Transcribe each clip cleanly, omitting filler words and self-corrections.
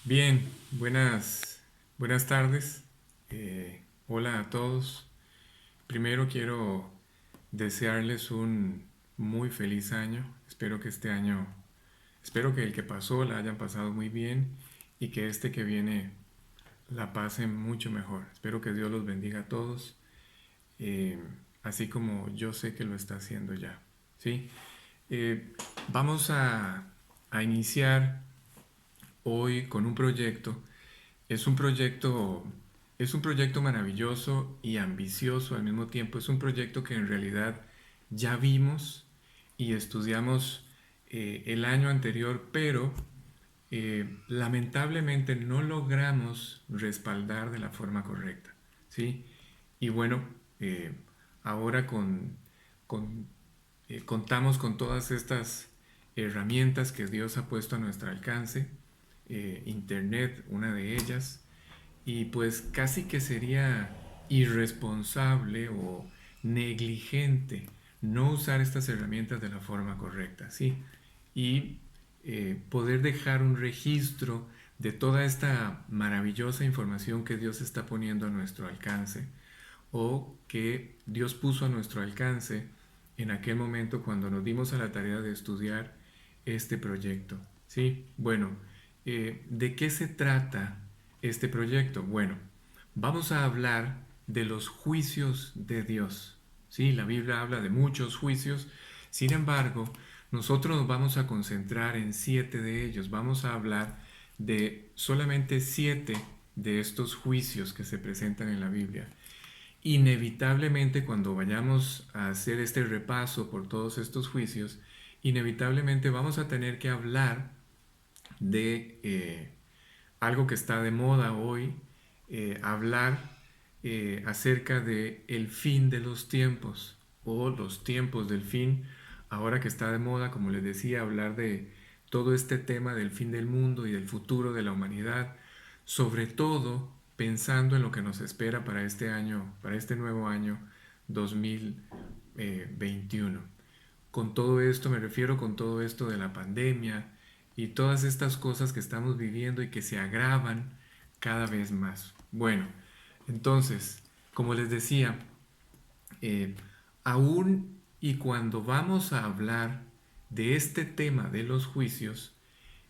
Bien, buenas tardes. Hola a todos. Primero quiero desearles un muy feliz año. Espero que el que pasó la hayan pasado muy bien y que este que viene la pasen mucho mejor. Espero que Dios los bendiga a todos, eh, así como yo sé que lo está haciendo ya. ¿Sí? Vamos a iniciar hoy con un proyecto. Es un proyecto, es un proyecto maravilloso y ambicioso al mismo tiempo. Es un proyecto que en realidad ya vimos y estudiamos el año anterior, pero lamentablemente no logramos respaldar de la forma correcta, ¿sí? Y bueno, eh, ahora con, contamos con todas estas herramientas que Dios ha puesto a nuestro alcance, Internet, una de ellas, y pues casi que sería irresponsable o negligente no usar estas herramientas de la forma correcta, ¿sí? Y poder dejar un registro de toda esta maravillosa información que Dios está poniendo a nuestro alcance o que Dios puso a nuestro alcance en aquel momento cuando nos dimos a la tarea de estudiar este proyecto. Sí, bueno, ¿de qué se trata este proyecto? Bueno, vamos a hablar de los juicios de Dios. Sí, la Biblia habla de muchos juicios, sin embargo, nosotros nos vamos a concentrar en 7 de ellos. Vamos a hablar de solamente 7 de estos juicios que se presentan en la Biblia. Inevitablemente, cuando vayamos a hacer este repaso por todos estos juicios, inevitablemente vamos a tener que hablar de algo que está de moda hoy, hablar acerca de el fin de los tiempos o los tiempos del fin, ahora que está de moda, como les decía, hablar de todo este tema del fin del mundo y del futuro de la humanidad, sobre todo pensando en lo que nos espera para este año, para este nuevo año 2021. Con todo esto me refiero con todo esto de la pandemia y todas estas cosas que estamos viviendo y que se agravan cada vez más. Bueno, entonces, como les decía, eh, aún y cuando vamos a hablar de este tema de los juicios,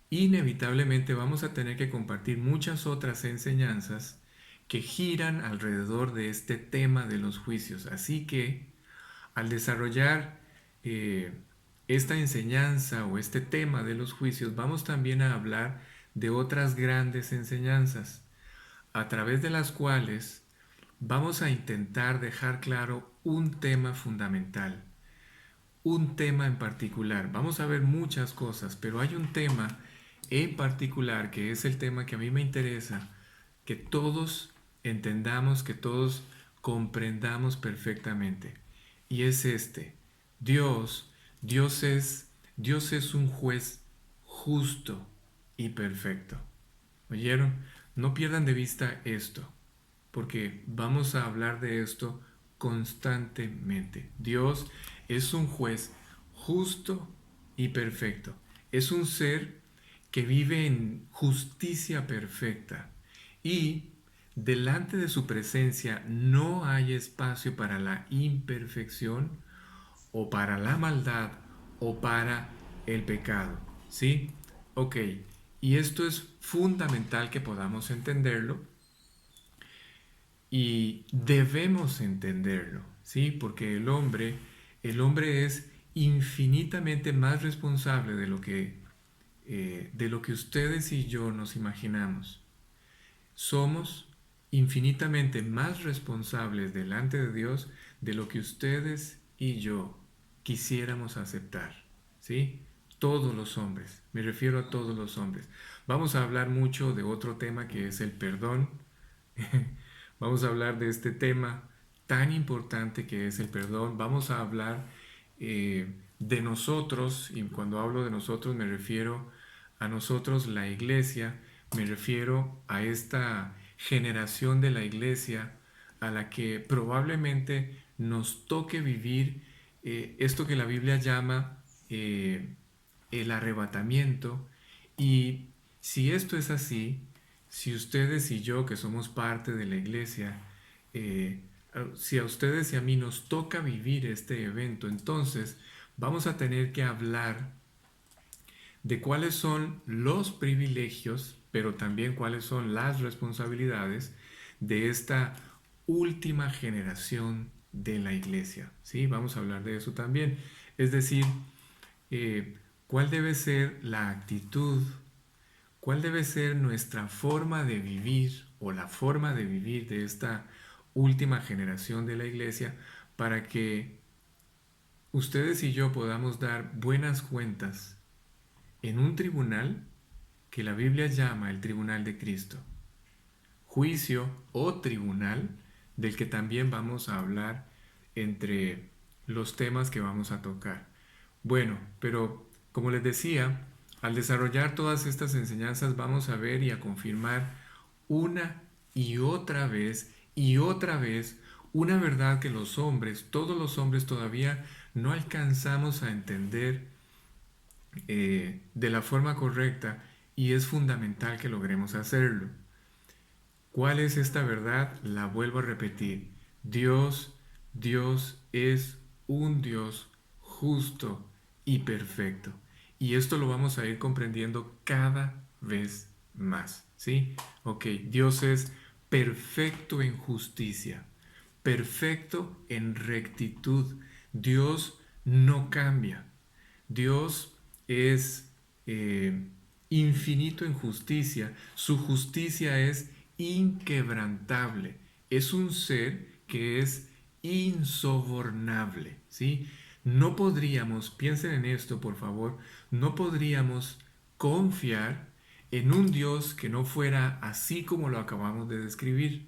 inevitablemente vamos a tener que compartir muchas otras enseñanzas que giran alrededor de este tema de los juicios. Así que al desarrollar eh, esta enseñanza o este tema de los juicios, vamos también a hablar de otras grandes enseñanzas, a través de las cuales vamos a intentar dejar claro un tema fundamental, un tema en particular. Vamos a ver muchas cosas, pero hay un tema en particular que es el tema que a mí me interesa, que todos entendamos, que todos comprendamos perfectamente. Y es este. Dios, Dios es un juez justo y perfecto. ¿Oyeron? No pierdan de vista esto, porque vamos a hablar de esto constantemente. Dios es un juez justo y perfecto. Es un ser que vive en justicia perfecta y delante de su presencia no hay espacio para la imperfección o para la maldad o para el pecado. ¿Sí? Ok. Y esto es fundamental que podamos entenderlo y debemos entenderlo, ¿sí? Porque el hombre es infinitamente más responsable de lo que ustedes y yo nos imaginamos. Somos infinitamente más responsables delante de Dios de lo que ustedes y yo quisiéramos aceptar, ¿sí? Todos los hombres, me refiero a todos los hombres. Vamos a hablar mucho de otro tema que es el perdón. Vamos a hablar de este tema tan importante que es el perdón. Vamos a hablar de nosotros, y cuando hablo de nosotros me refiero a nosotros, la iglesia, me refiero a esta generación de la iglesia a la que probablemente nos toque vivir esto que la Biblia llama el arrebatamiento. Y Si esto es así, si ustedes y yo, que somos parte de la iglesia, eh, si a ustedes y a mí nos toca vivir este evento, entonces vamos a tener que hablar de cuáles son los privilegios, pero también cuáles son las responsabilidades de esta última generación de la iglesia. ¿Sí? Vamos a hablar de eso también. Es decir, cuál debe ser la actitud, cuál debe ser nuestra forma de vivir o la forma de vivir de esta última generación de la iglesia para que ustedes y yo podamos dar buenas cuentas en un tribunal que la Biblia llama el tribunal de Cristo. Juicio o tribunal del que también vamos a hablar entre los temas que vamos a tocar. Bueno, pero como les decía, al desarrollar todas estas enseñanzas vamos a ver y a confirmar una y otra vez una verdad que los hombres, todos los hombres todavía no alcanzamos a entender de la forma correcta y es fundamental que logremos hacerlo. ¿Cuál es esta verdad? La vuelvo a repetir. Dios es un Dios justo y perfecto. Y esto lo vamos a ir comprendiendo cada vez más. ¿Sí? Ok, Dios es perfecto en justicia, perfecto en rectitud. Dios no cambia. Dios es infinito en justicia. Su justicia es inquebrantable. Es un ser que es insobornable, ¿sí? No podríamos, piensen en esto por favor, no podríamos confiar en un Dios que no fuera así como lo acabamos de describir.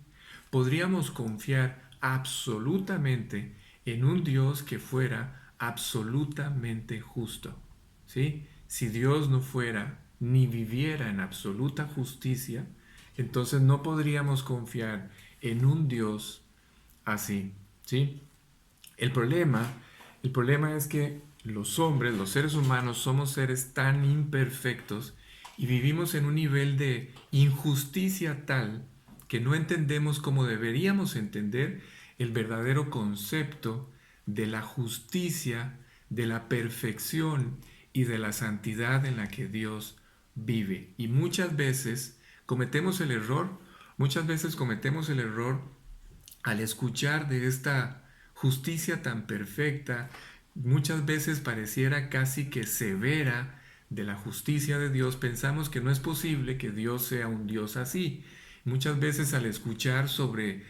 Podríamos confiar absolutamente en un Dios que fuera absolutamente justo, ¿sí? Si Dios no fuera ni viviera en absoluta justicia, entonces no podríamos confiar en un Dios así, ¿sí? El problema, el problema es que los hombres, los seres humanos, somos seres tan imperfectos y vivimos en un nivel de injusticia tal que no entendemos como deberíamos entender el verdadero concepto de la justicia, de la perfección y de la santidad en la que Dios vive. Y muchas veces cometemos el error al escuchar de esta justicia tan perfecta, muchas veces pareciera casi que severa de la justicia de Dios, pensamos que no es posible que Dios sea un Dios así. Muchas veces al escuchar sobre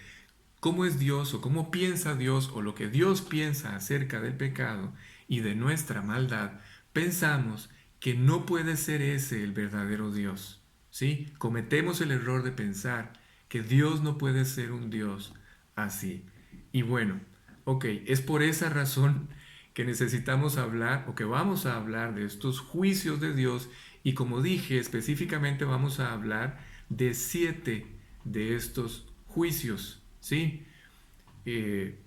cómo es Dios o cómo piensa Dios o lo que Dios piensa acerca del pecado y de nuestra maldad, pensamos que no puede ser ese el verdadero Dios. ¿Sí? Cometemos el error de pensar que Dios no puede ser un Dios así. Y bueno, ok, es por esa razón que necesitamos hablar o que vamos a hablar de estos juicios de Dios y como dije, específicamente vamos a hablar de 7 de estos juicios, ¿sí? Eh,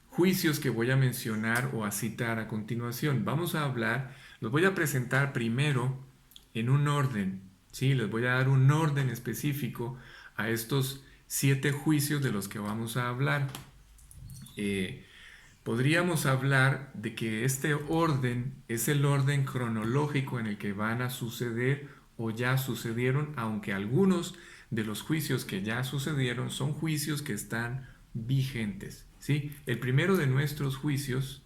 Juicios que voy a mencionar o a citar a continuación. Vamos a hablar, los voy a presentar primero en un orden, ¿sí? Les voy a dar un orden específico a estos 7 juicios de los que vamos a hablar. Eh, Podríamos hablar de que este orden es el orden cronológico en el que van a suceder o ya sucedieron, aunque algunos de los juicios que ya sucedieron son juicios que están vigentes, ¿sí? El primero de nuestros juicios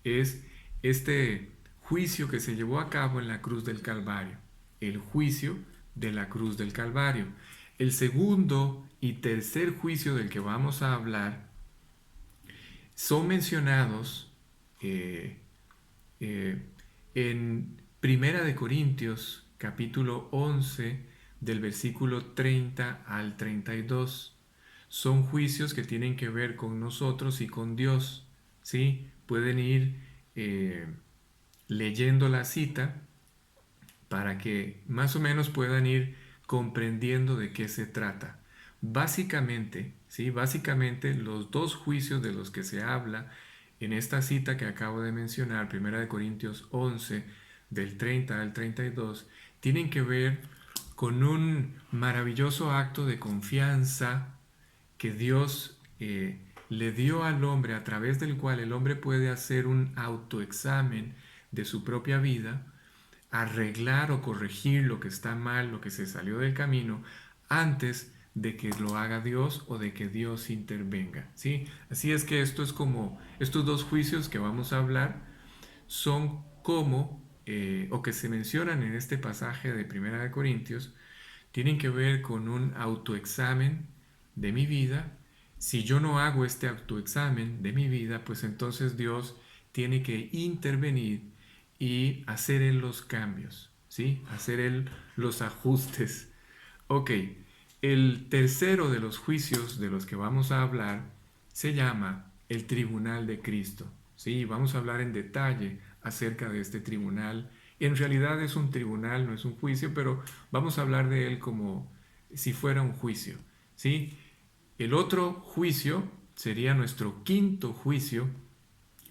es este juicio que se llevó a cabo en la cruz del Calvario, el juicio de la cruz del Calvario. El segundo y tercer juicio del que vamos a hablar son mencionados eh, eh, en Primera de Corintios, capítulo 11, del versículo 30 al 32. Son juicios que tienen que ver con nosotros y con Dios. ¿Sí? Pueden ir leyendo la cita para que más o menos puedan ir comprendiendo de qué se trata. Básicamente, ¿sí? Básicamente los dos juicios de los que se habla en esta cita que acabo de mencionar, 1 Corintios 11, del 30 al 32, tienen que ver con un maravilloso acto de confianza que Dios le dio al hombre, a través del cual el hombre puede hacer un autoexamen de su propia vida, arreglar o corregir lo que está mal, lo que se salió del camino, antes de que lo haga Dios o de que Dios intervenga, ¿sí? Así es que esto es como, estos dos juicios que vamos a hablar son como, o que se mencionan en este pasaje de Primera de Corintios, tienen que ver con un autoexamen de mi vida. Si yo no hago este autoexamen de mi vida, pues entonces Dios tiene que intervenir y hacer Él los cambios, ¿sí? Hacer Él los ajustes. Ok, el tercero de los juicios de los que vamos a hablar se llama el Tribunal de Cristo. Sí, vamos a hablar en detalle acerca de este tribunal. En realidad es un tribunal, no es un juicio, pero vamos a hablar de él como si fuera un juicio. ¿Sí? El otro juicio sería nuestro quinto juicio,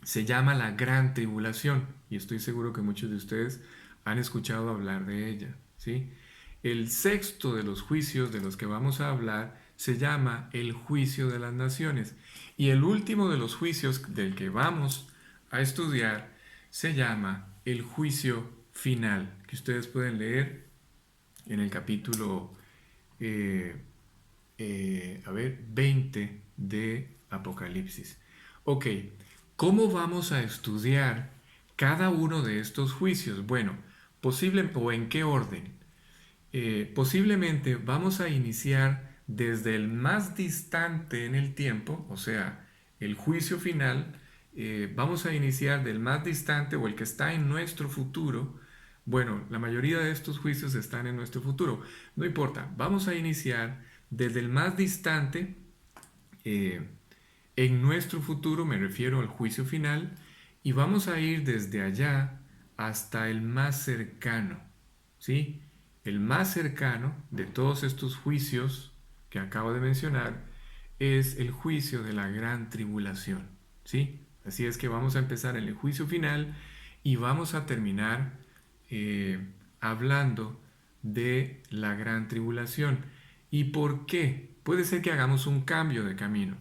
se llama la Gran Tribulación, y estoy seguro que muchos de ustedes han escuchado hablar de ella. ¿Sí? El sexto de los juicios de los que vamos a hablar se llama el juicio de las naciones. Y el último de los juicios del que vamos a estudiar se llama el juicio final, que ustedes pueden leer en el capítulo 20 de Apocalipsis. Ok, ¿cómo vamos a estudiar cada uno de estos juicios? Bueno, posible o en qué orden. Posiblemente vamos a iniciar desde el más distante en el tiempo, o sea, el juicio final, vamos a iniciar del más distante o el que está en nuestro futuro. Bueno, la mayoría de estos juicios están en nuestro futuro. No importa, vamos a iniciar desde el más distante eh, en nuestro futuro, me refiero al juicio final, y vamos a ir desde allá hasta el más cercano, ¿sí? El más cercano de todos estos juicios que acabo de mencionar es el juicio de la gran tribulación, ¿sí? Así es que vamos a empezar en el juicio final y vamos a terminar hablando de la gran tribulación. ¿Y por qué? Puede ser que hagamos un cambio de camino,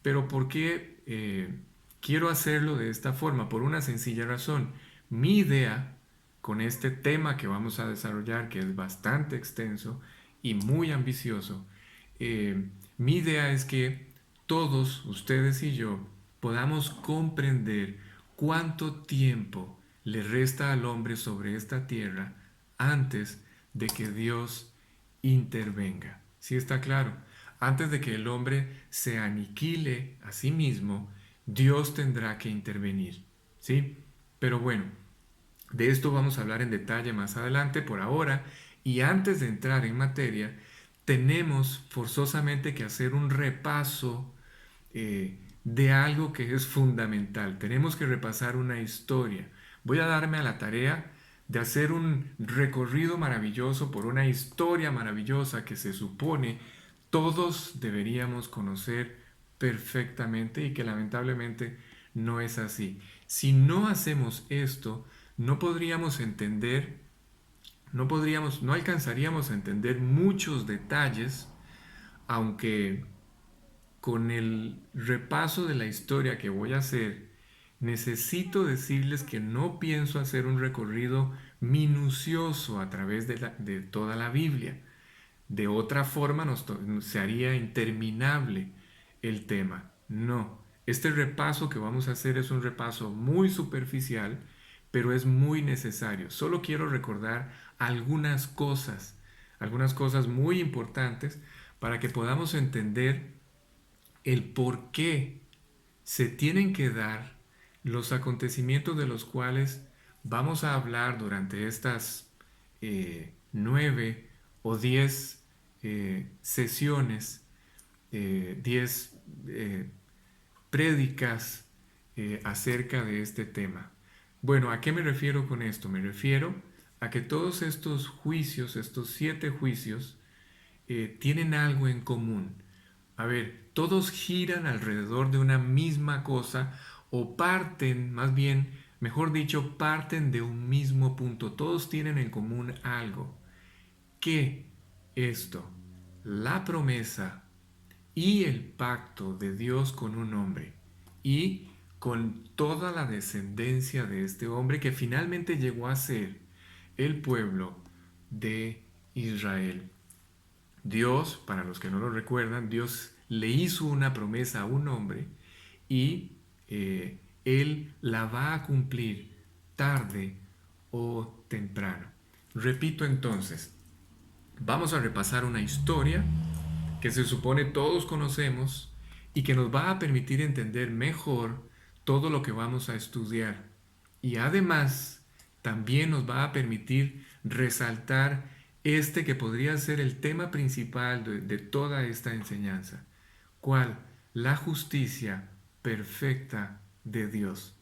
pero ¿por qué quiero hacerlo de esta forma? Por una sencilla razón. Mi idea con este tema que vamos a desarrollar, que es bastante extenso y muy ambicioso, mi idea es que todos, ustedes y yo, podamos comprender cuánto tiempo le resta al hombre sobre esta tierra antes de que Dios intervenga. ¿Sí está claro? Antes de que el hombre se aniquile a sí mismo, Dios tendrá que intervenir. ¿Sí? Pero bueno, de esto vamos a hablar en detalle más adelante. Por ahora, y antes de entrar en materia, tenemos forzosamente que hacer un repaso de algo que es fundamental. Tenemos que repasar una historia. Voy a darme a la tarea de hacer un recorrido maravilloso por una historia maravillosa que se supone todos deberíamos conocer perfectamente y que lamentablemente no es así. Si no hacemos esto, no podríamos entender, no alcanzaríamos a entender muchos detalles, aunque con el repaso de la historia que voy a hacer, necesito decirles que no pienso hacer un recorrido minucioso a través de toda la Biblia. De otra forma se haría interminable el tema. No, este repaso que vamos a hacer es un repaso muy superficial, pero es muy necesario. Solo quiero recordar algunas cosas muy importantes para que podamos entender el por qué se tienen que dar los acontecimientos de los cuales vamos a hablar durante estas 9 o 10 sesiones, 10 prédicas acerca de este tema. Bueno, ¿a qué me refiero con esto? Me refiero a que todos estos juicios, estos 7 juicios, tienen algo en común. A ver, todos giran alrededor de una misma cosa o parten, más bien, mejor dicho, parten de un mismo punto. Todos tienen en común algo. ¿Qué? esto, la promesa y el pacto de Dios con un hombre y con toda la descendencia de este hombre que finalmente llegó a ser el pueblo de Israel. Dios, para los que no lo recuerdan, Dios le hizo una promesa a un hombre y él la va a cumplir tarde o temprano. Repito entonces, vamos a repasar una historia que se supone todos conocemos y que nos va a permitir entender mejor todo lo que vamos a estudiar. Y además, también nos va a permitir resaltar este que podría ser el tema principal de toda esta enseñanza. ¿Cuál? La justicia perfecta de Dios.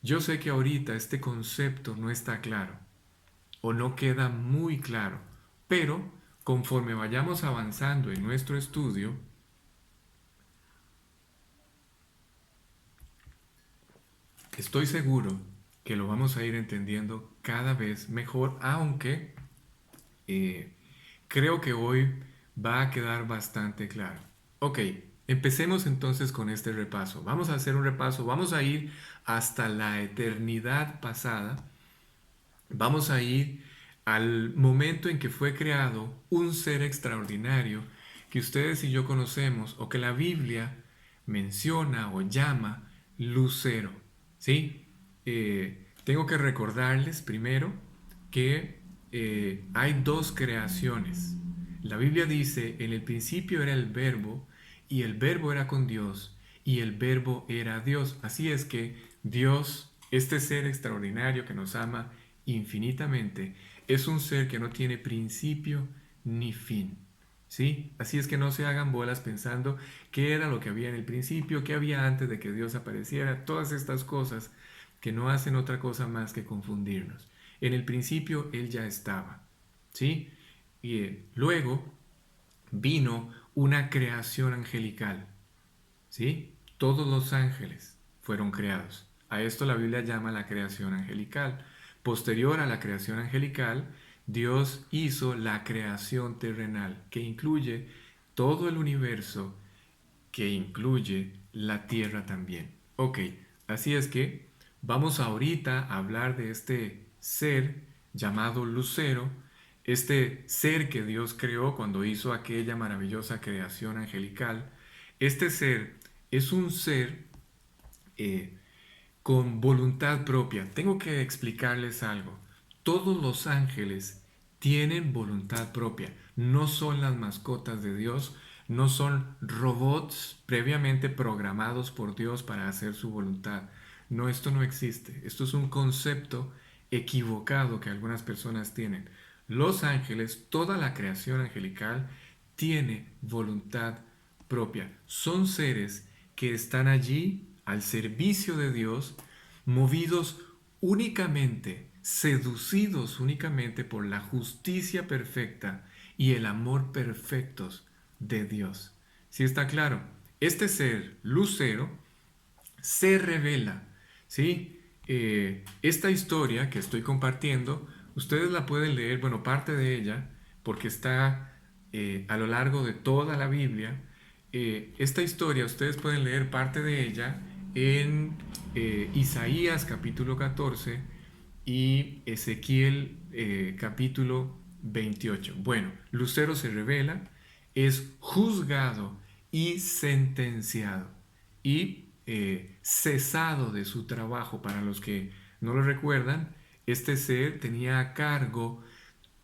Yo sé que ahorita este concepto no está claro o no queda muy claro, pero conforme vayamos avanzando en nuestro estudio, estoy seguro que lo vamos a ir entendiendo cada vez mejor, aunque eh, creo que hoy va a quedar bastante claro. Ok, empecemos entonces con este repaso. Vamos a hacer un repaso, vamos a ir hasta la eternidad pasada. Vamos a ir al momento en que fue creado un ser extraordinario que ustedes y yo conocemos o que la Biblia menciona o llama lucero. ¿Sí? Tengo que recordarles primero que hay dos creaciones. La Biblia dice, en el principio era el verbo y el verbo era con Dios y el verbo era Dios. Así es que Dios, este ser extraordinario que nos ama infinitamente, es un ser que no tiene principio ni fin. ¿Sí? Así es que no se hagan bolas pensando qué era lo que había en el principio, qué había antes de que Dios apareciera, todas estas cosas que no hacen otra cosa más que confundirnos. En el principio Él ya estaba, ¿sí? Y luego vino una creación angelical, ¿sí? Todos los ángeles fueron creados. A esto la Biblia llama la creación angelical. Posterior a la creación angelical, Dios hizo la creación terrenal, que incluye todo el universo, que incluye la tierra también. Ok, así es que vamos ahorita a hablar de este ser llamado Lucero, este ser que Dios creó cuando hizo aquella maravillosa creación angelical. Este ser es un ser eh, con voluntad propia. Tengo que explicarles algo. Todos los ángeles tienen voluntad propia. No son las mascotas de Dios, no son robots previamente programados por Dios para hacer su voluntad. No, esto no existe. Esto es un concepto equivocado que algunas personas tienen. Los ángeles, toda la creación angelical, tiene voluntad propia. Son seres que están allí al servicio de Dios, movidos únicamente, seducidos únicamente por la justicia perfecta y el amor perfectos de Dios. ¿Sí está claro? Este ser lucero se revela, ¿sí? Esta historia que estoy compartiendo, ustedes la pueden leer, bueno, parte de ella, porque está a lo largo de toda la Biblia. Esta historia, ustedes pueden leer parte de ella en Isaías capítulo 14 y Ezequiel capítulo 28. Bueno, Lucero se revela, es juzgado y sentenciado y cesado de su trabajo. Para los que no lo recuerdan, este ser tenía a cargo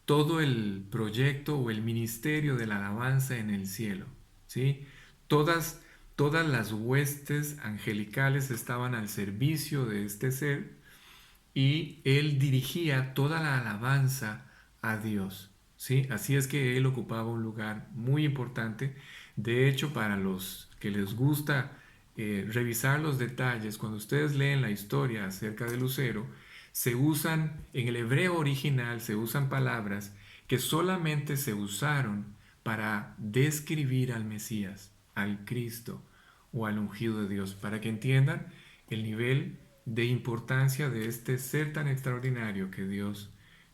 todo el proyecto o el ministerio de la alabanza en el cielo, ¿sí? Todas, todas las huestes angelicales estaban al servicio de este ser y él dirigía toda la alabanza a Dios, ¿sí? Así es que él ocupaba un lugar muy importante. De hecho, para los que les gusta revisar los detalles, cuando ustedes leen la historia acerca de Lucero, se usan, en el hebreo original, se usan palabras que solamente se usaron para describir al Mesías, al Cristo o al ungido de Dios, para que entiendan el nivel de importancia de este ser tan extraordinario que Dios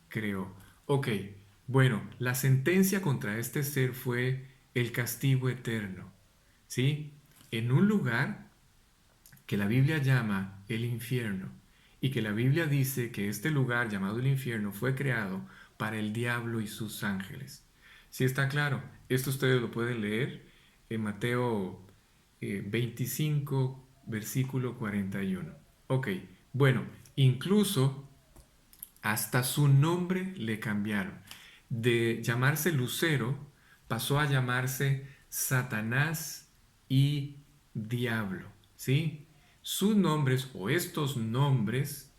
creó. Ok, Bueno, la sentencia contra este ser fue el castigo eterno, ¿sí? En un lugar que la Biblia llama el infierno y que la Biblia dice que este lugar llamado el infierno fue creado para el diablo y sus ángeles. ¿Sí está claro? Esto ustedes lo pueden leer en Mateo 25, versículo 41. Ok, bueno, incluso hasta su nombre le cambiaron. De llamarse Lucero pasó a llamarse Satanás y Diablo, ¿sí? Sus nombres o estos nombres,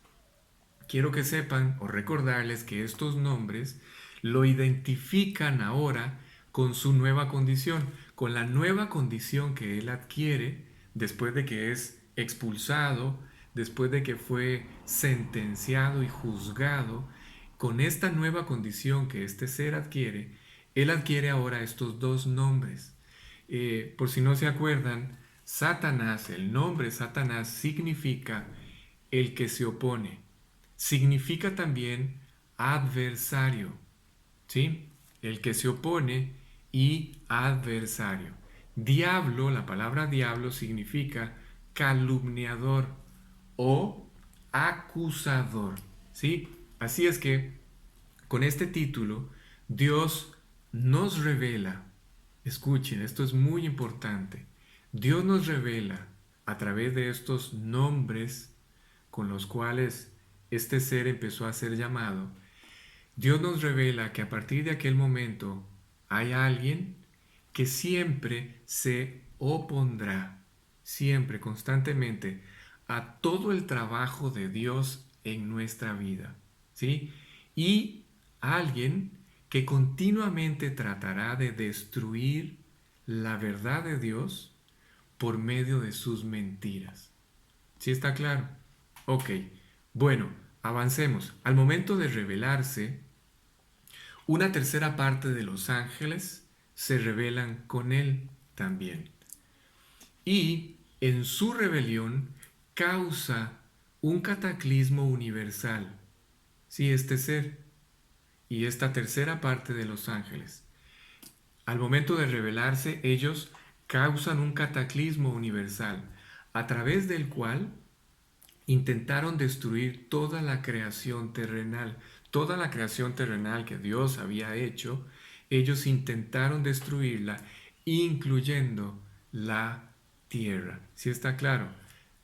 quiero que sepan o recordarles que estos nombres lo identifican ahora con su nueva condición, con la nueva condición que él adquiere después de que es expulsado, después de que fue sentenciado y juzgado. Con esta nueva condición que este ser adquiere, él adquiere ahora estos dos nombres. Por si no se acuerdan, Satanás, el nombre Satanás significa el que se opone. Significa también adversario, ¿sí? El que se opone y adversario. Diablo, la palabra diablo significa calumniador o acusador, ¿sí? Así es que con este título Dios nos revela, escuchen, esto es muy importante, Dios nos revela a través de estos nombres con los cuales este ser empezó a ser llamado, Dios nos revela que a partir de aquel momento hay alguien que siempre se opondrá, siempre, constantemente, a todo el trabajo de Dios en nuestra vida, ¿sí? Y alguien que continuamente tratará de destruir la verdad de Dios por medio de sus mentiras. ¿Sí está claro? Ok, bueno, avancemos. Al momento de revelarse, una tercera parte de los ángeles se rebelan con él también. Y en su rebelión causa un cataclismo universal. Sí, este ser y esta tercera parte de los ángeles. Al momento de rebelarse, ellos causan un cataclismo universal, a través del cual intentaron destruir toda la creación terrenal que Dios había hecho, ellos intentaron destruirla, incluyendo la tierra. ¿Sí está claro?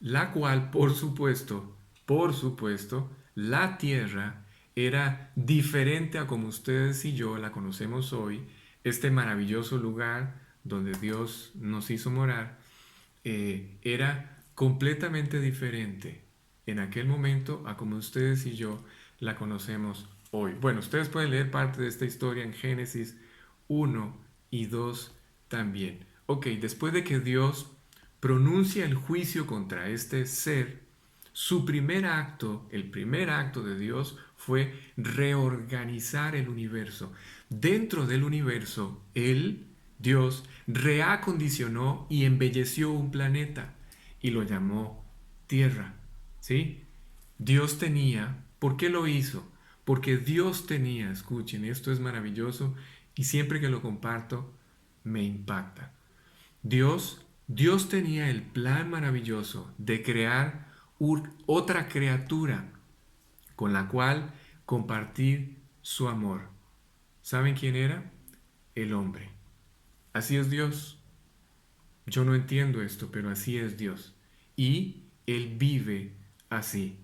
La cual, por supuesto, la tierra era diferente a como ustedes y yo la conocemos hoy, este maravilloso lugar donde Dios nos hizo morar, era completamente diferente en aquel momento a como ustedes y yo la conocemos hoy. Bueno, ustedes pueden leer parte de esta historia en Génesis 1 y 2 también. Ok, después de que Dios pronuncia el juicio contra este ser, su primer acto, el primer acto de Dios fue reorganizar el universo. Dentro del universo, Él, Dios, reacondicionó y embelleció un planeta y lo llamó Tierra. ¿Sí? Dios tenía, ¿por qué lo hizo? Porque Dios tenía, escuchen, esto es maravilloso y siempre que lo comparto me impacta. Dios tenía el plan maravilloso de crear otra criatura con la cual compartir su amor. ¿Saben quién era? El hombre. Así es Dios. Yo no entiendo esto, pero así es Dios. Y Él vive así.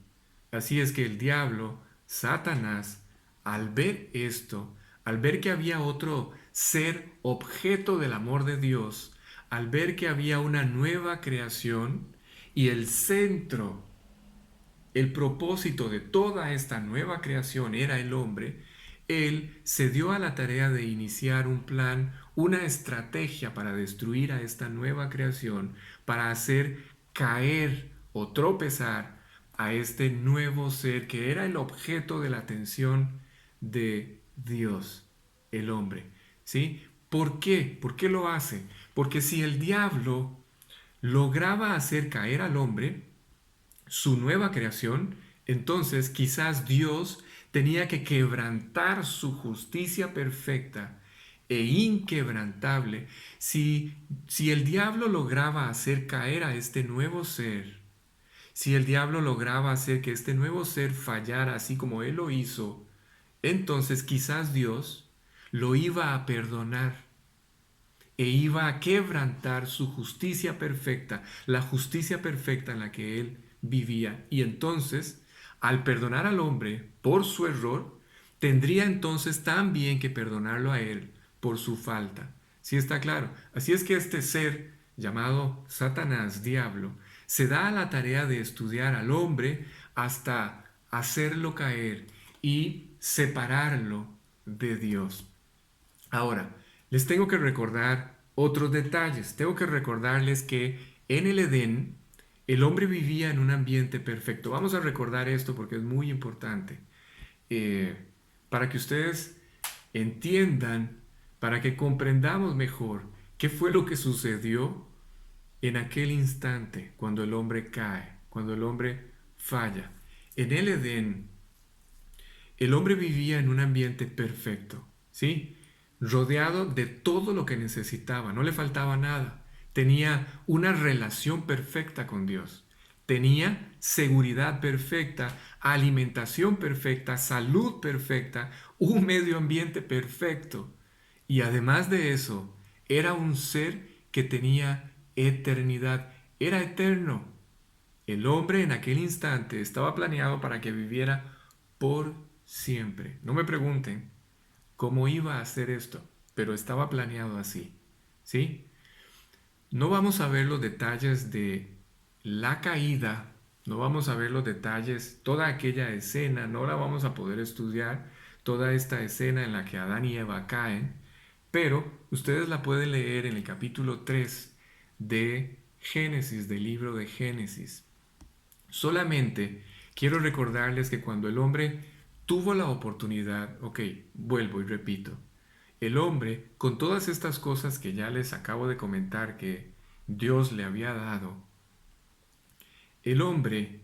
Así es que el diablo, Satanás, al ver esto, al ver que había otro ser objeto del amor de Dios, al ver que había una nueva creación y el centro, el propósito de toda esta nueva creación era el hombre, él se dio a la tarea de iniciar un plan, una estrategia para destruir a esta nueva creación, para hacer caer o tropezar a este nuevo ser que era el objeto de la atención de Dios, el hombre. ¿Sí? ¿Por qué? ¿Por qué lo hace? Porque si el diablo lograba hacer caer al hombre, su nueva creación, entonces quizás Dios tenía que quebrantar su justicia perfecta e inquebrantable. Si el diablo lograba hacer caer a este nuevo ser, si el diablo lograba hacer que este nuevo ser fallara así como él lo hizo, entonces quizás Dios lo iba a perdonar e iba a quebrantar su justicia perfecta, la justicia perfecta en la que él vivía. Y entonces, al perdonar al hombre por su error, tendría entonces también que perdonarlo a él por su falta. ¿Sí está claro? Así es que este ser llamado Satanás, diablo, se da a la tarea de estudiar al hombre hasta hacerlo caer y separarlo de Dios. Ahora, les tengo que recordar otros detalles. Tengo que recordarles que en el Edén el hombre vivía en un ambiente perfecto. Vamos a recordar esto porque es muy importante. Eh, para que ustedes entiendan, para que comprendamos mejor qué fue lo que sucedió en aquel instante cuando el hombre cae, cuando el hombre falla. En el Edén el hombre vivía en un ambiente perfecto, ¿sí? Rodeado de todo lo que necesitaba, no le faltaba nada. Tenía una relación perfecta con Dios. Tenía seguridad perfecta, alimentación perfecta, salud perfecta, un medio ambiente perfecto. Y además de eso, era un ser que tenía eternidad, era eterno. El hombre en aquel instante estaba planeado para que viviera por siempre. No me pregunten cómo iba a hacer esto, pero estaba planeado así. ¿Sí? No vamos a ver los detalles de la caída, no vamos a ver los detalles, toda aquella escena, no la vamos a poder estudiar, toda esta escena en la que Adán y Eva caen, pero ustedes la pueden leer en el capítulo 3 de Génesis, del libro de Génesis. Solamente quiero recordarles que cuando el hombre tuvo la oportunidad, ok, vuelvo y repito, el hombre, con todas estas cosas que ya les acabo de comentar que Dios le había dado, el hombre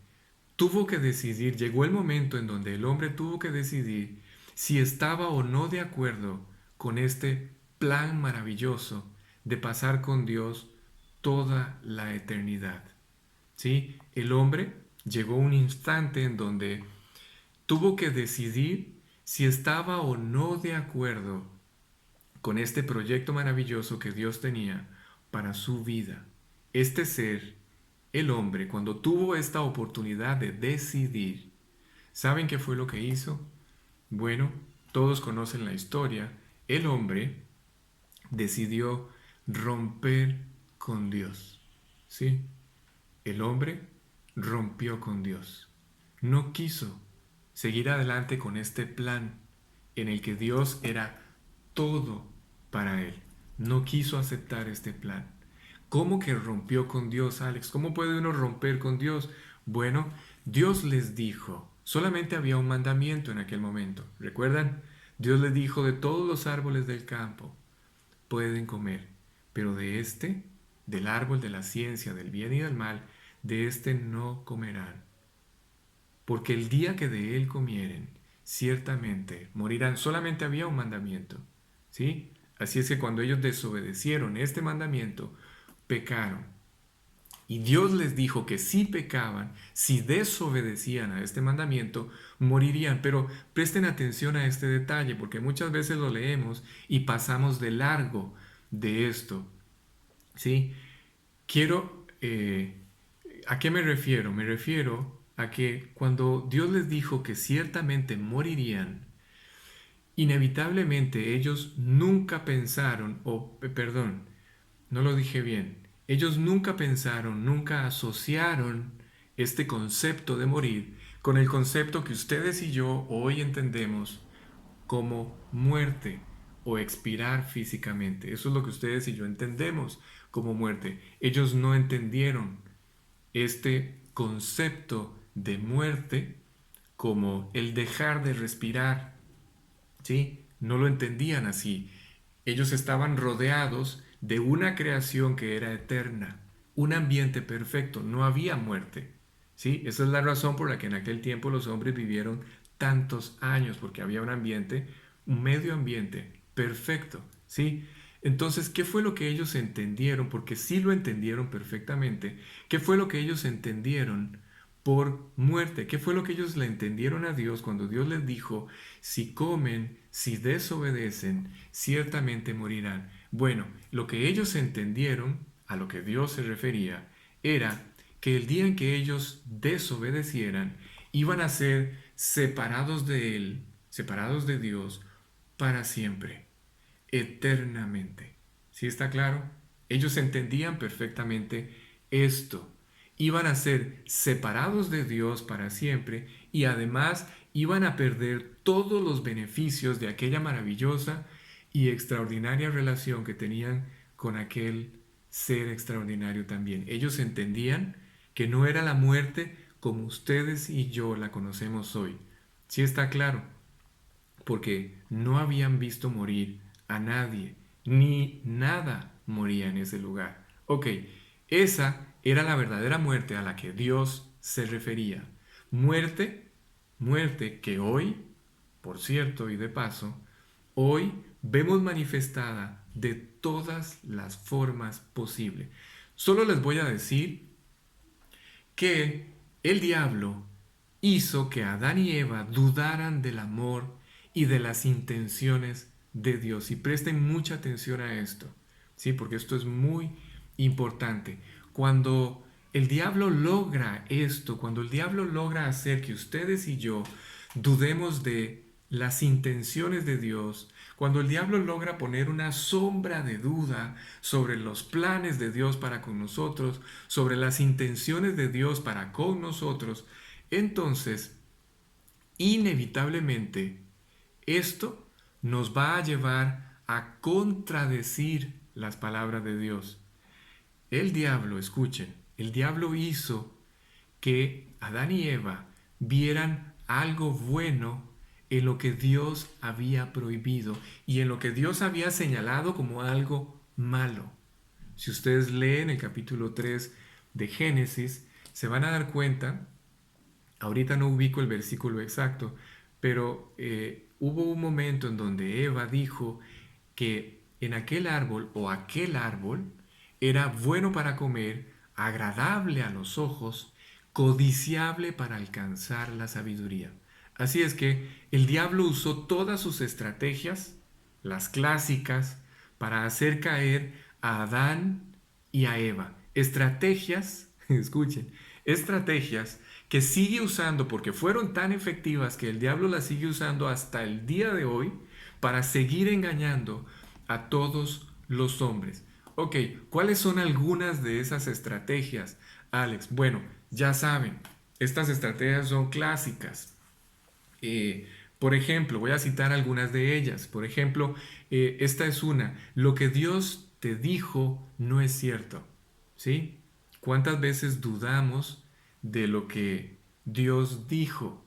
tuvo que decidir, llegó el momento en donde el hombre tuvo que decidir si estaba o no de acuerdo con este plan maravilloso de pasar con Dios toda la eternidad. ¿Sí? El hombre llegó a un instante en donde tuvo que decidir si estaba o no de acuerdo con este proyecto maravilloso que Dios tenía para su vida. Este ser, el hombre, cuando tuvo esta oportunidad de decidir, ¿saben qué fue lo que hizo? Bueno, todos conocen la historia. El hombre decidió romper con Dios. ¿Sí? El hombre rompió con Dios. No quiso seguir adelante con este plan en el que Dios era todo para él. No quiso aceptar este plan. ¿Cómo que rompió con Dios, Alex? ¿Cómo puede uno romper con Dios? Bueno, Dios les dijo, solamente había un mandamiento en aquel momento. ¿Recuerdan? Dios les dijo, de todos los árboles del campo pueden comer, pero de este, del árbol de la ciencia del bien y del mal, de este no comerán. Porque el día que de él comieren, ciertamente morirán. Solamente había un mandamiento, ¿sí? Así es que cuando ellos desobedecieron este mandamiento, pecaron. Y Dios les dijo que si pecaban, si desobedecían a este mandamiento, morirían. Pero presten atención a este detalle, porque muchas veces lo leemos y pasamos de largo de esto, ¿sí? Quiero, ¿a qué me refiero? Me refiero a que cuando Dios les dijo que ciertamente morirían, inevitablemente ellos nunca pensaron, perdón, no lo dije bien, ellos nunca pensaron, nunca asociaron este concepto de morir con el concepto que ustedes y yo hoy entendemos como muerte o expirar físicamente. Eso es lo que ustedes y yo entendemos como muerte. Ellos no entendieron este concepto de muerte como el dejar de respirar, ¿sí? No lo entendían así. Ellos estaban rodeados de una creación que era eterna, un ambiente perfecto, no había muerte, ¿sí? Esa es la razón por la que en aquel tiempo los hombres vivieron tantos años, porque había un medio ambiente perfecto, ¿sí? Entonces, ¿qué fue lo que ellos entendieron? Porque sí lo entendieron perfectamente. ¿Qué fue lo que ellos entendieron por muerte? ¿Qué fue lo que ellos le entendieron a Dios cuando Dios les dijo, si comen, si desobedecen, ciertamente morirán? Bueno, lo que ellos entendieron, a lo que Dios se refería, era que el día en que ellos desobedecieran, iban a ser separados de Él, separados de Dios, para siempre, eternamente. ¿Sí está claro? Ellos entendían perfectamente esto. Iban a ser separados de Dios para siempre y además iban a perder todos los beneficios de aquella maravillosa y extraordinaria relación que tenían con aquel ser extraordinario también. Ellos entendían que no era la muerte como ustedes y yo la conocemos hoy. ¿Sí está claro? Porque no habían visto morir a nadie, ni nada moría en ese lugar. Ok, esa era la verdadera muerte a la que Dios se refería. Muerte, muerte que hoy, por cierto y de paso, hoy vemos manifestada de todas las formas posibles. Solo les voy a decir que el diablo hizo que Adán y Eva dudaran del amor y de las intenciones de Dios. Y presten mucha atención a esto, ¿sí? Porque esto es muy importante. Cuando el diablo logra esto, cuando el diablo logra hacer que ustedes y yo dudemos de las intenciones de Dios, cuando el diablo logra poner una sombra de duda sobre los planes de Dios para con nosotros, sobre las intenciones de Dios para con nosotros, entonces, inevitablemente, esto nos va a llevar a contradecir las palabras de Dios. El diablo, escuchen, el diablo hizo que Adán y Eva vieran algo bueno en lo que Dios había prohibido y en lo que Dios había señalado como algo malo. Si ustedes leen el capítulo 3 de Génesis, se van a dar cuenta, ahorita no ubico el versículo exacto, pero hubo un momento en donde Eva dijo que en aquel árbol o aquel árbol era bueno para comer, agradable a los ojos, codiciable para alcanzar la sabiduría. Así es que el diablo usó todas sus estrategias, las clásicas, para hacer caer a Adán y a Eva. Estrategias, escuchen, estrategias que sigue usando porque fueron tan efectivas que el diablo las sigue usando hasta el día de hoy para seguir engañando a todos los hombres. Ok, ¿cuáles son algunas de esas estrategias, Alex? Bueno, ya saben, estas estrategias son clásicas. Eh, por ejemplo, voy a citar algunas de ellas. Por ejemplo, esta es una. Lo que Dios te dijo no es cierto. ¿Sí? ¿Cuántas veces dudamos de lo que Dios dijo?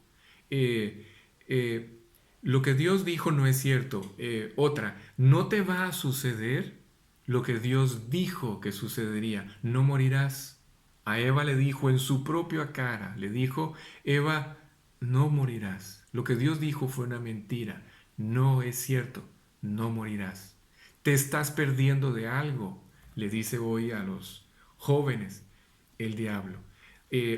Eh, eh, lo que Dios dijo no es cierto. Otra, no te va a suceder lo que Dios dijo que sucedería. No morirás. A Eva le dijo en su propia cara, le dijo, Eva, no morirás. Lo que Dios dijo fue una mentira. No es cierto. No morirás. Te estás perdiendo de algo, le dice hoy a los jóvenes el diablo.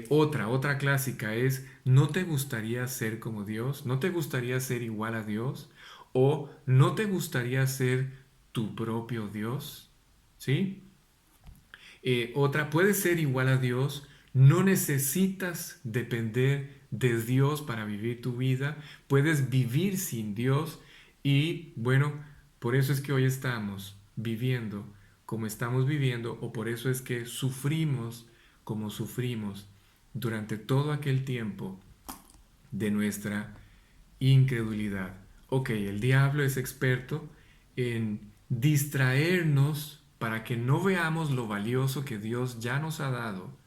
Otra clásica es, ¿no te gustaría ser como Dios? ¿No te gustaría ser igual a Dios? ¿O no te gustaría ser tu propio Dios? ¿Sí? Otra, puedes ser igual a Dios, no necesitas depender de Dios para vivir tu vida, puedes vivir sin Dios y bueno, por eso es que hoy estamos viviendo como estamos viviendo o por eso es que sufrimos como sufrimos durante todo aquel tiempo de nuestra incredulidad. Ok, el diablo es experto en distraernos para que no veamos lo valioso que Dios ya nos ha dado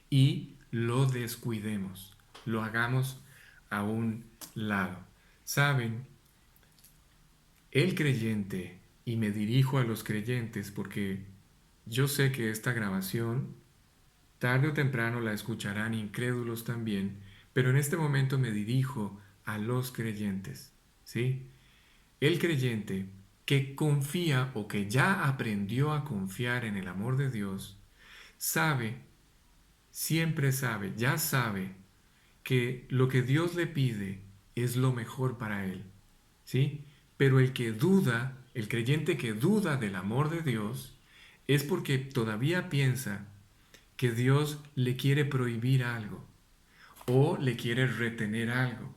y lo descuidemos, lo hagamos a un lado. Saben, el creyente, y me dirijo a los creyentes porque yo sé que esta grabación tarde o temprano la escucharán incrédulos también, pero en este momento me dirijo a los creyentes, ¿sí? El creyente que confía o que ya aprendió a confiar en el amor de Dios, sabe, siempre sabe, ya sabe que lo que Dios le pide es lo mejor para él, ¿sí? Pero el que duda, el creyente que duda del amor de Dios, es porque todavía piensa que Dios le quiere prohibir algo o le quiere retener algo,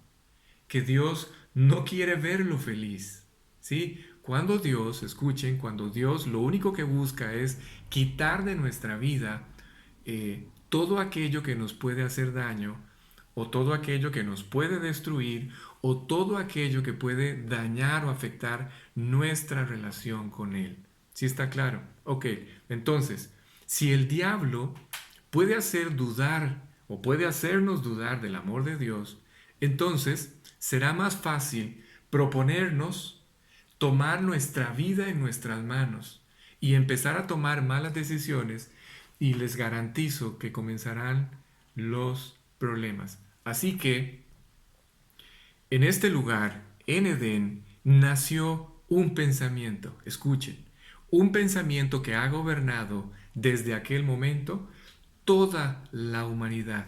que Dios no quiere verlo feliz, ¿sí? Cuando Dios, escuchen, cuando Dios lo único que busca es quitar de nuestra vida todo aquello que nos puede hacer daño, o todo aquello que nos puede destruir, o todo aquello que puede dañar o afectar nuestra relación con Él. ¿Sí está claro? Ok, entonces, si el diablo puede hacer dudar o puede hacernos dudar del amor de Dios, entonces será más fácil proponernos tomar nuestra vida en nuestras manos y empezar a tomar malas decisiones, y les garantizo que comenzarán los problemas. Así que en este lugar, en Edén, nació un pensamiento, escuchen, un pensamiento que ha gobernado desde aquel momento toda la humanidad.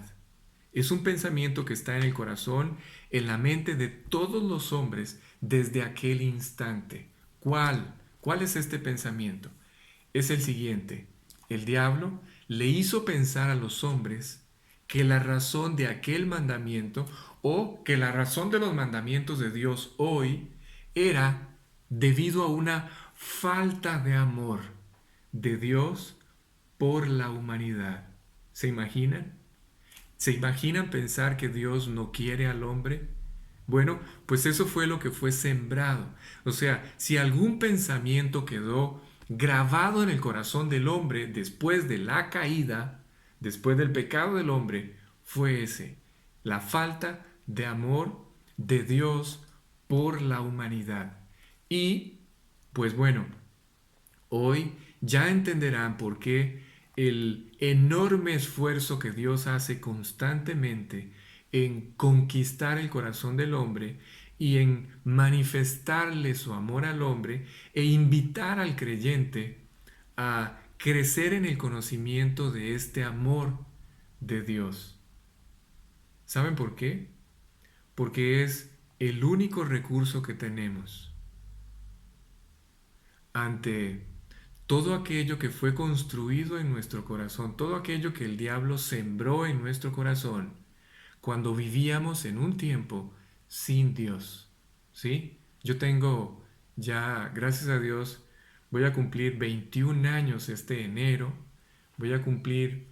Es un pensamiento que está en el corazón, en la mente de todos los hombres desde aquel instante. ¿Cuál? ¿Cuál es este pensamiento? Es el siguiente. El diablo le hizo pensar a los hombres que la razón de aquel mandamiento, o que la razón de los mandamientos de Dios hoy, era debido a una falta de amor de Dios por la humanidad. ¿Se imaginan? ¿Se imaginan pensar que Dios no quiere al hombre? Bueno, pues eso fue lo que fue sembrado. O sea, si algún pensamiento quedó grabado en el corazón del hombre después de la caída, después del pecado del hombre, fue ese: la falta de amor de Dios por la humanidad. Y, pues bueno, hoy ya entenderán por qué el enorme esfuerzo que Dios hace constantemente en conquistar el corazón del hombre y en manifestarle su amor al hombre, e invitar al creyente a crecer en el conocimiento de este amor de Dios. ¿Saben por qué? Porque es el único recurso que tenemos ante todo aquello que fue construido en nuestro corazón, todo aquello que el diablo sembró en nuestro corazón cuando vivíamos en un tiempo sin Dios. ¿Sí? Yo tengo ya, gracias a Dios, voy a cumplir 21 años este enero. Voy a cumplir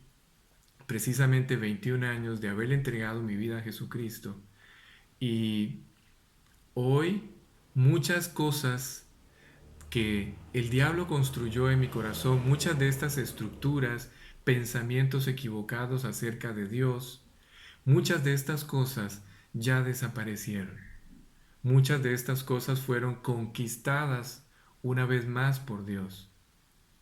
precisamente 21 años de haberle entregado mi vida a Jesucristo. Y hoy muchas cosas que el diablo construyó en mi corazón, muchas de estas estructuras, pensamientos equivocados acerca de Dios, muchas de estas cosas ya desaparecieron. Muchas de estas cosas fueron conquistadas una vez más por Dios,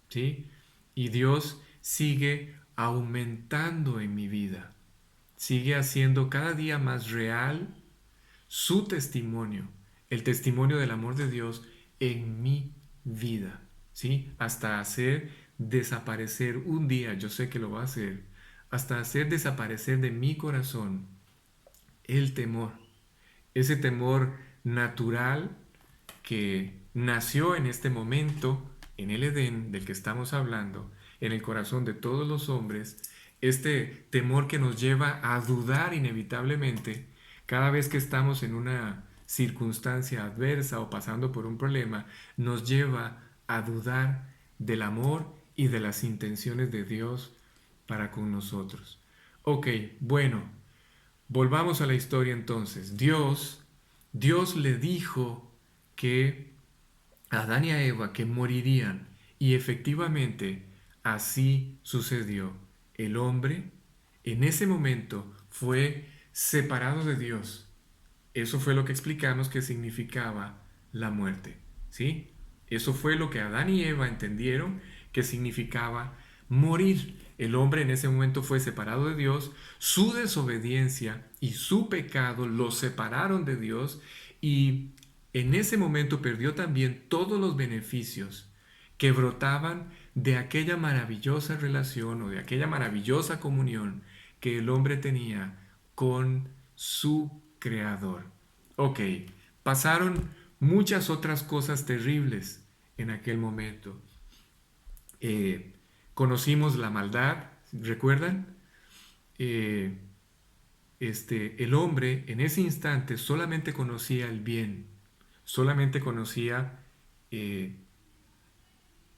¿sí? Y Dios sigue aumentando en mi vida, sigue haciendo cada día más real su testimonio, el testimonio del amor de Dios en mi vida, ¿sí? Hasta hacer desaparecer un día, yo sé que lo va a hacer, hasta hacer desaparecer de mi corazón el temor, ese temor natural que nació en este momento en el Edén del que estamos hablando, en el corazón de todos los hombres, este temor que nos lleva a dudar inevitablemente cada vez que estamos en una circunstancia adversa o pasando por un problema, nos lleva a dudar del amor y de las intenciones de Dios para con nosotros. Ok, bueno, volvamos a la historia entonces. Dios le dijo que a Adán y a Eva que morirían, y efectivamente así sucedió. El hombre en ese momento fue separado de Dios. Eso fue lo que explicamos que significaba la muerte, ¿sí? Eso fue lo que Adán y Eva entendieron que significaba morir. El hombre en ese momento fue separado de Dios, su desobediencia y su pecado lo separaron de Dios y en ese momento perdió también todos los beneficios que brotaban de aquella maravillosa relación o de aquella maravillosa comunión que el hombre tenía con su creador. Ok, pasaron muchas otras cosas terribles en aquel momento. Eh, Conocimos la maldad, ¿recuerdan? Eh, el hombre en ese instante solamente conocía el bien, solamente conocía eh,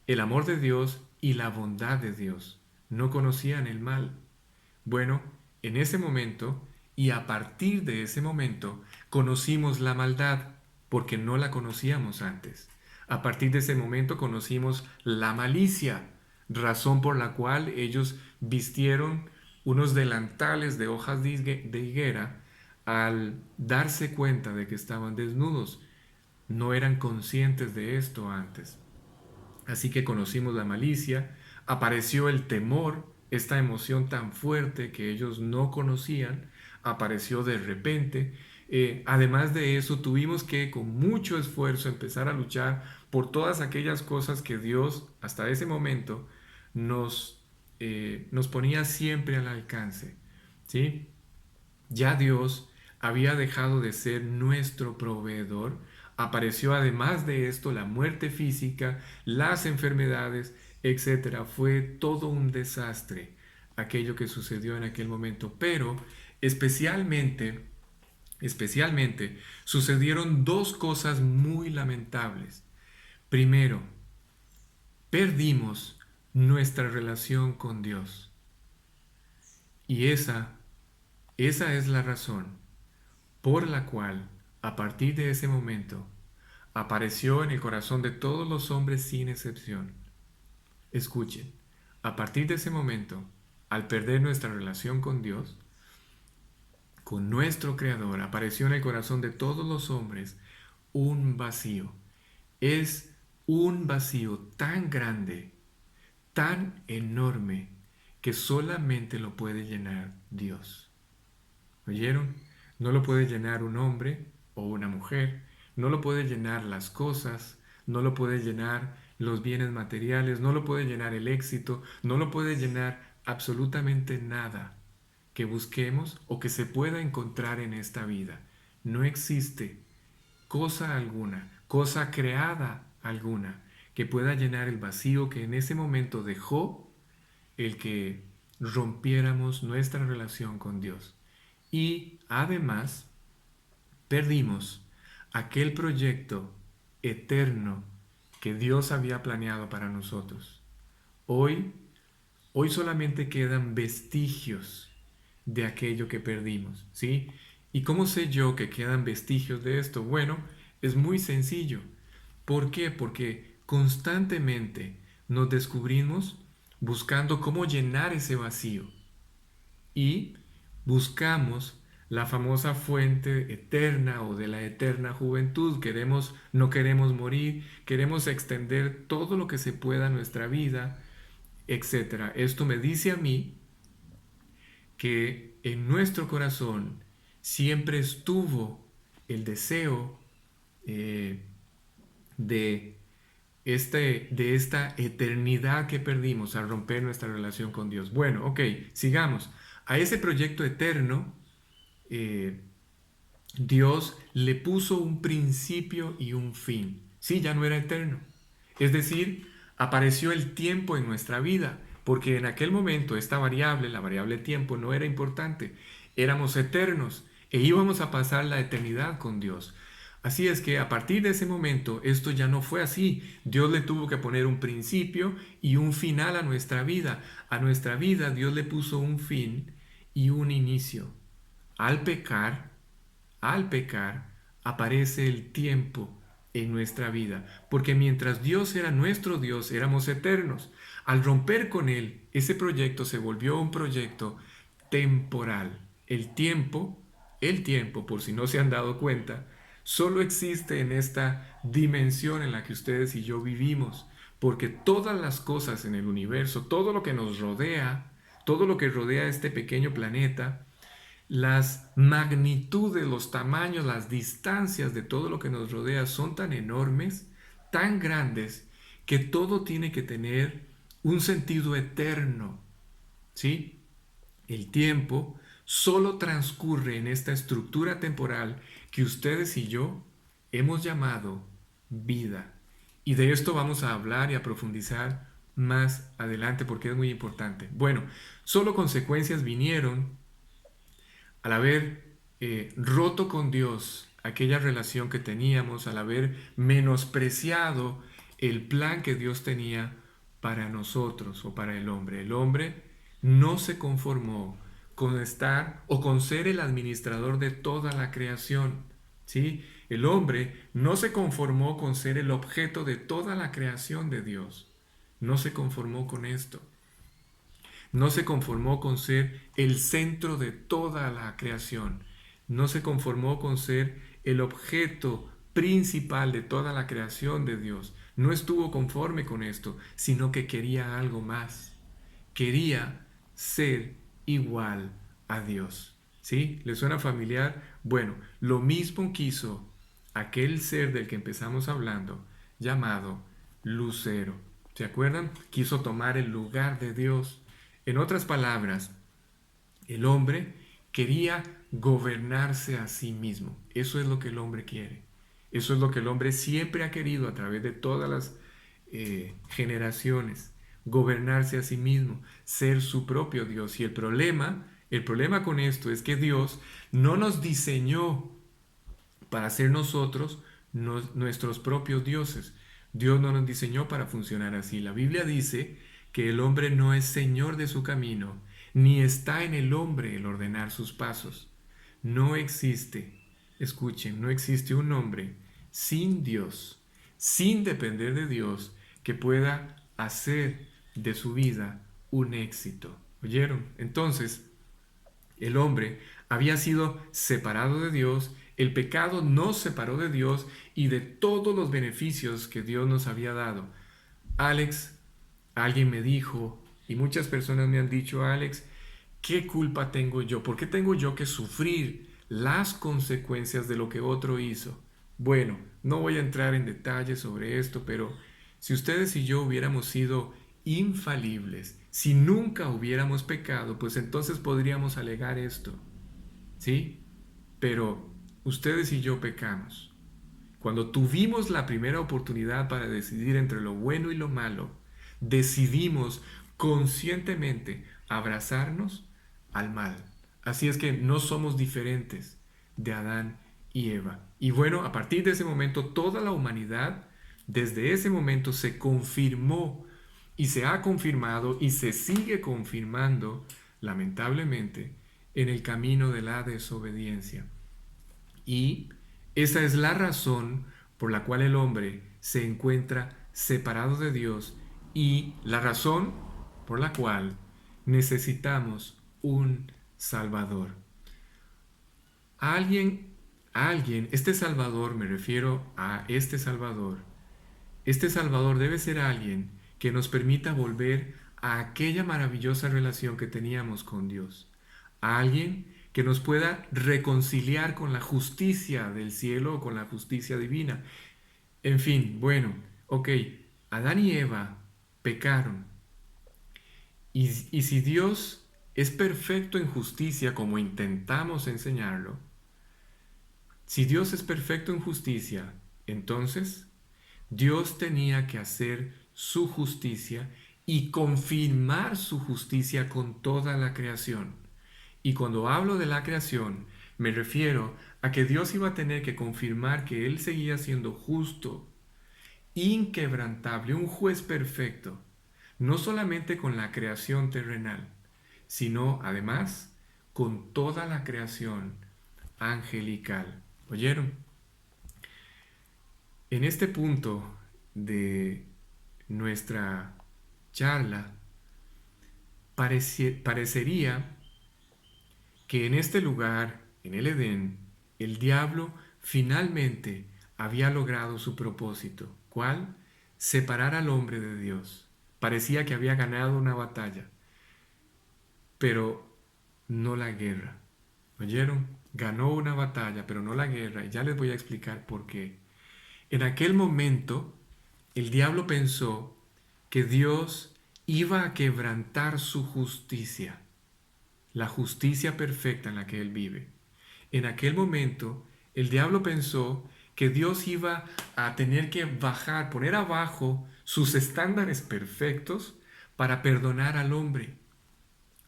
el amor de Dios y la bondad de Dios. No conocían el mal. Bueno, en ese momento y a partir de ese momento conocimos la maldad porque no la conocíamos antes. A partir de ese momento conocimos la malicia, razón por la cual ellos vistieron unos delantales de hojas de higuera al darse cuenta de que estaban desnudos. No eran conscientes de esto antes. Así que conocimos la malicia, apareció el temor, esta emoción tan fuerte que ellos no conocían, apareció de repente. Además de eso, tuvimos que con mucho esfuerzo empezar a luchar por todas aquellas cosas que Dios hasta ese momento nos ponía siempre al alcance. ¿Sí? Ya Dios había dejado de ser nuestro proveedor. Apareció además de esto la muerte física, las enfermedades, etcétera. Fue todo un desastre aquello que sucedió en aquel momento. Pero especialmente sucedieron dos cosas muy lamentables. Primero, perdimos nuestra relación con Dios. Y esa es la razón por la cual, a partir de ese momento, apareció en el corazón de todos los hombres sin excepción. Escuchen, a partir de ese momento, al perder nuestra relación con Dios, con nuestro Creador, apareció en el corazón de todos los hombres un vacío. Es un vacío tan grande, tan enorme, que solamente lo puede llenar Dios. ¿Oyeron? No lo puede llenar un hombre o una mujer, no lo puede llenar las cosas, no lo puede llenar los bienes materiales, no lo puede llenar el éxito, no lo puede llenar absolutamente nada que busquemos o que se pueda encontrar en esta vida. No existe cosa alguna, cosa creada alguna, que pueda llenar el vacío que en ese momento dejó el que rompiéramos nuestra relación con Dios. Y además perdimos aquel proyecto eterno que Dios había planeado para nosotros. Hoy, hoy solamente quedan vestigios de aquello que perdimos, ¿sí? ¿Y cómo sé yo que quedan vestigios de esto? Bueno, es muy sencillo. ¿Por qué? Porque constantemente nos descubrimos buscando cómo llenar ese vacío y buscamos la famosa fuente eterna o de la eterna juventud. No queremos morir, queremos extender todo lo que se pueda en nuestra vida, etcétera. Esto me dice a mí que en nuestro corazón siempre estuvo el deseo eh, de, de esta eternidad que perdimos al romper nuestra relación con Dios. Bueno, ok, sigamos. A ese proyecto eterno, eh, Dios le puso un principio y un fin. Sí, ya no era eterno. Es decir, apareció el tiempo en nuestra vida, porque en aquel momento esta variable, la variable tiempo, no era importante. Éramos eternos e íbamos a pasar la eternidad con Dios. Así es que a partir de ese momento esto ya no fue así. Dios le tuvo que poner un principio y un final a nuestra vida. A nuestra vida Dios le puso un fin y un inicio. Al pecar, al pecar, aparece el tiempo en nuestra vida, porque mientras Dios era nuestro Dios, éramos eternos. Al romper con Él, ese proyecto se volvió un proyecto temporal. El tiempo, por si no se han dado cuenta, solo existe en esta dimensión en la que ustedes y yo vivimos, porque todas las cosas en el universo, todo lo que nos rodea, todo lo que rodea este pequeño planeta, las magnitudes, los tamaños, las distancias de todo lo que nos rodea son tan enormes, tan grandes, que todo tiene que tener un sentido eterno, ¿sí? El tiempo solo transcurre en esta estructura temporal que ustedes y yo hemos llamado vida. Y de esto vamos a hablar y a profundizar más adelante porque es muy importante. Bueno, solo consecuencias vinieron al haber roto con Dios aquella relación que teníamos, al haber menospreciado el plan que Dios tenía para nosotros o para el hombre. El hombre no se conformó con estar o con ser el administrador de toda la creación. ¿Sí? El hombre no se conformó con ser el objeto de toda la creación de Dios. No se conformó con esto. No se conformó con ser el centro de toda la creación. No se conformó con ser el objeto principal de toda la creación de Dios. No estuvo conforme con esto, sino que quería algo más. Quería ser igual a Dios. ¿Sí? ¿Le suena familiar? Bueno, lo mismo quiso aquel ser del que empezamos hablando, llamado Lucero. ¿Se acuerdan? Quiso tomar el lugar de Dios. En otras palabras, el hombre quería gobernarse a sí mismo. Eso es lo que el hombre quiere. Eso es lo que el hombre siempre ha querido a través de todas las generaciones. Gobernarse a sí mismo, ser su propio Dios. Y el problema con esto es que Dios no nos diseñó para ser nosotros nuestros propios dioses. Dios no nos diseñó para funcionar así. La Biblia dice que el hombre no es señor de su camino, ni está en el hombre el ordenar sus pasos. No existe, escuchen, no existe un hombre sin Dios, sin depender de Dios, que pueda hacer de su vida un éxito. ¿Oyeron? Entonces, el hombre había sido separado de Dios, el pecado nos separó de Dios y de todos los beneficios que Dios nos había dado. Alex, alguien me dijo, y muchas personas me han dicho, Alex, ¿qué culpa tengo yo? ¿Por qué tengo yo que sufrir las consecuencias de lo que otro hizo? Bueno, no voy a entrar en detalles sobre esto, pero si ustedes y yo hubiéramos sido infalibles, si nunca hubiéramos pecado, pues entonces podríamos alegar esto, ¿sí? Pero ustedes y yo pecamos. Cuando tuvimos la primera oportunidad para decidir entre lo bueno y lo malo, decidimos conscientemente abrazarnos al mal. Así es que no somos diferentes de Adán y Eva. Y bueno, a partir de ese momento, toda la humanidad, desde ese momento, se confirmó y se ha confirmado y se sigue confirmando, lamentablemente, en el camino de la desobediencia. Y esa es la razón por la cual el hombre se encuentra separado de Dios y la razón por la cual necesitamos un Salvador. Este Salvador, me refiero a este Salvador debe ser alguien que nos permita volver a aquella maravillosa relación que teníamos con Dios. A alguien que nos pueda reconciliar con la justicia del cielo o con la justicia divina. En fin, bueno, ok, Adán y Eva pecaron. Y si Dios es perfecto en justicia como intentamos enseñarlo, si Dios es perfecto en justicia, entonces Dios tenía que hacer su justicia y confirmar su justicia con toda la creación. Y cuando hablo de la creación, me refiero a que Dios iba a tener que confirmar que Él seguía siendo justo, inquebrantable, un juez perfecto, no solamente con la creación terrenal, sino además con toda la creación angelical. ¿Oyeron? En este punto de nuestra charla, parecería que en este lugar, en el Edén, el diablo finalmente había logrado su propósito. ¿Cuál? separar al hombre de Dios. Parecía que había ganado una batalla, pero no la guerra. ¿Oyeron? Ganó una batalla, pero no la guerra, y ya les voy a explicar por qué. En aquel momento, el diablo pensó que Dios iba a quebrantar su justicia, la justicia perfecta en la que él vive. En aquel momento, el diablo pensó que Dios iba a tener que bajar, poner abajo sus estándares perfectos para perdonar al hombre.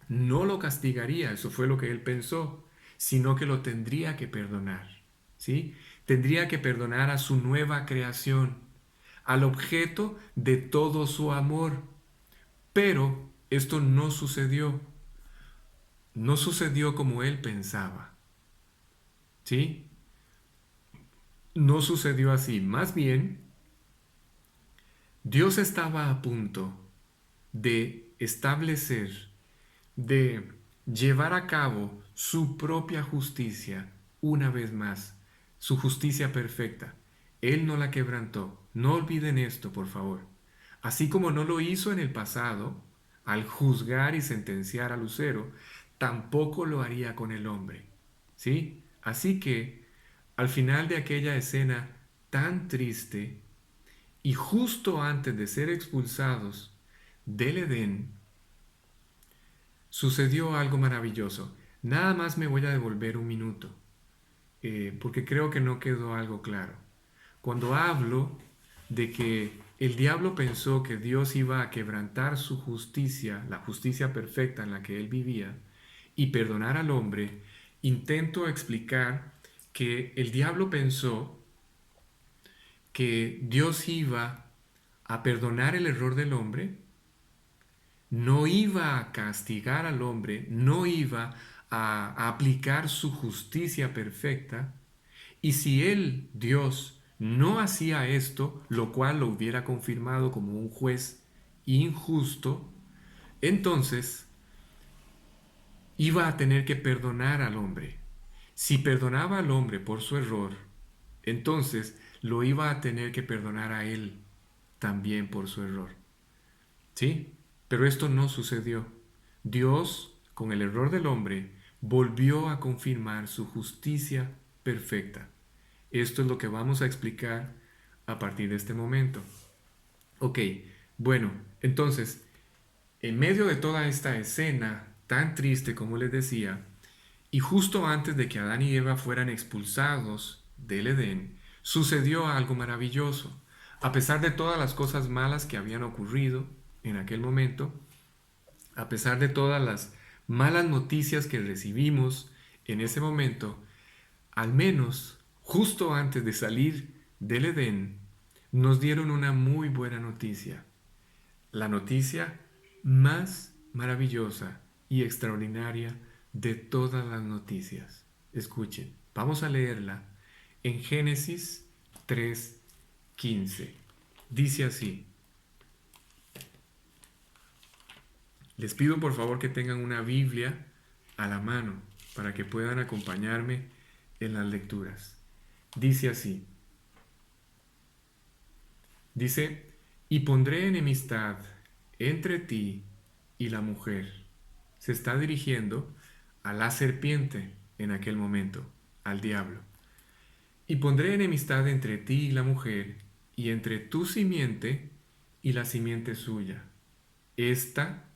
No lo castigaría, eso fue lo que él pensó, sino que lo tendría que perdonar, ¿sí? Tendría que perdonar a su nueva creación, al objeto de todo su amor. Pero esto no sucedió, no sucedió como él pensaba, ¿sí? No sucedió así, más bien, Dios estaba a punto de establecer, de llevar a cabo su propia justicia una vez más, su justicia perfecta. Él no la quebrantó. No olviden esto, por favor. Así como no lo hizo en el pasado, al juzgar y sentenciar a Lucero, tampoco lo haría con el hombre. ¿Sí? Así que, al final de aquella escena tan triste, y justo antes de ser expulsados del Edén, sucedió algo maravilloso. Nada más me voy a devolver un minuto, porque creo que no quedó algo claro. Cuando hablo de que el diablo pensó que Dios iba a quebrantar su justicia, la justicia perfecta en la que él vivía, y perdonar al hombre, intento explicar que el diablo pensó que Dios iba a perdonar el error del hombre, no iba a castigar al hombre, no iba a aplicar su justicia perfecta, y si él, Dios, no hacía esto, lo cual lo hubiera confirmado como un juez injusto, entonces iba a tener que perdonar al hombre. Si perdonaba al hombre por su error, entonces lo iba a tener que perdonar a él también por su error. ¿Sí? Pero esto no sucedió. Dios, con el error del hombre, volvió a confirmar su justicia perfecta. Esto es lo que vamos a explicar a partir de este momento. Ok, bueno, entonces, en medio de toda esta escena tan triste como les decía, y justo antes de que Adán y Eva fueran expulsados del Edén, sucedió algo maravilloso. A pesar de todas las cosas malas que habían ocurrido en aquel momento, a pesar de todas las malas noticias que recibimos en ese momento, al menos justo antes de salir del Edén, nos dieron una muy buena noticia. La noticia más maravillosa y extraordinaria de todas las noticias. Escuchen, vamos a leerla en Génesis 3:15. Dice así: les pido por favor que tengan una Biblia a la mano para que puedan acompañarme en las lecturas. Dice así, dice, y pondré enemistad entre ti y la mujer. Se está dirigiendo a la serpiente en aquel momento, al diablo. Y pondré enemistad entre ti y la mujer, y entre tu simiente y la simiente suya. Esta,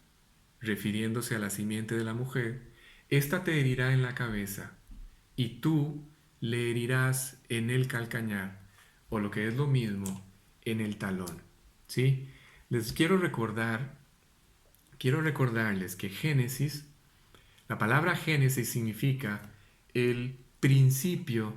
refiriéndose a la simiente de la mujer, esta te herirá en la cabeza, y tú le herirás en el calcañar, o lo que es lo mismo, en el talón. ¿Sí? Les quiero recordarles que Génesis, la palabra Génesis significa el principio.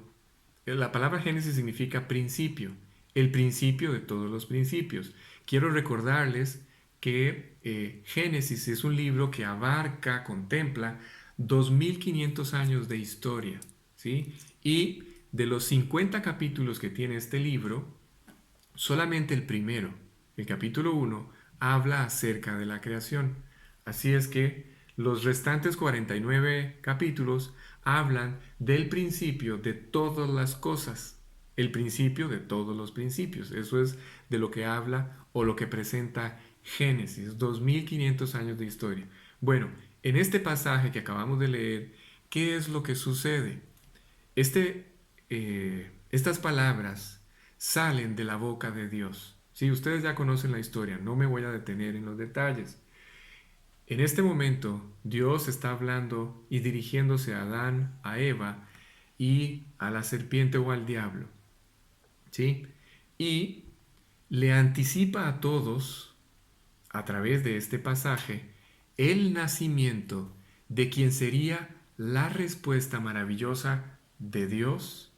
La palabra Génesis significa principio, el principio de todos los principios. Quiero recordarles que Génesis es un libro que abarca, contempla 2500 años de historia, ¿sí? Y de los 50 capítulos que tiene este libro, solamente el primero, el capítulo 1, habla acerca de la creación. Así es que los restantes 49 capítulos hablan del principio de todas las cosas, el principio de todos los principios. Eso es de lo que habla o lo que presenta Génesis, 2500 años de historia. Bueno, en este pasaje que acabamos de leer, ¿qué es lo que sucede? Estas palabras salen de la boca de Dios. Sí, ustedes ya conocen la historia, no me voy a detener en los detalles. En este momento, Dios está hablando y dirigiéndose a Adán, a Eva y a la serpiente o al diablo. ¿Sí? Y le anticipa a todos, a través de este pasaje, el nacimiento de quien sería la respuesta maravillosa de Dios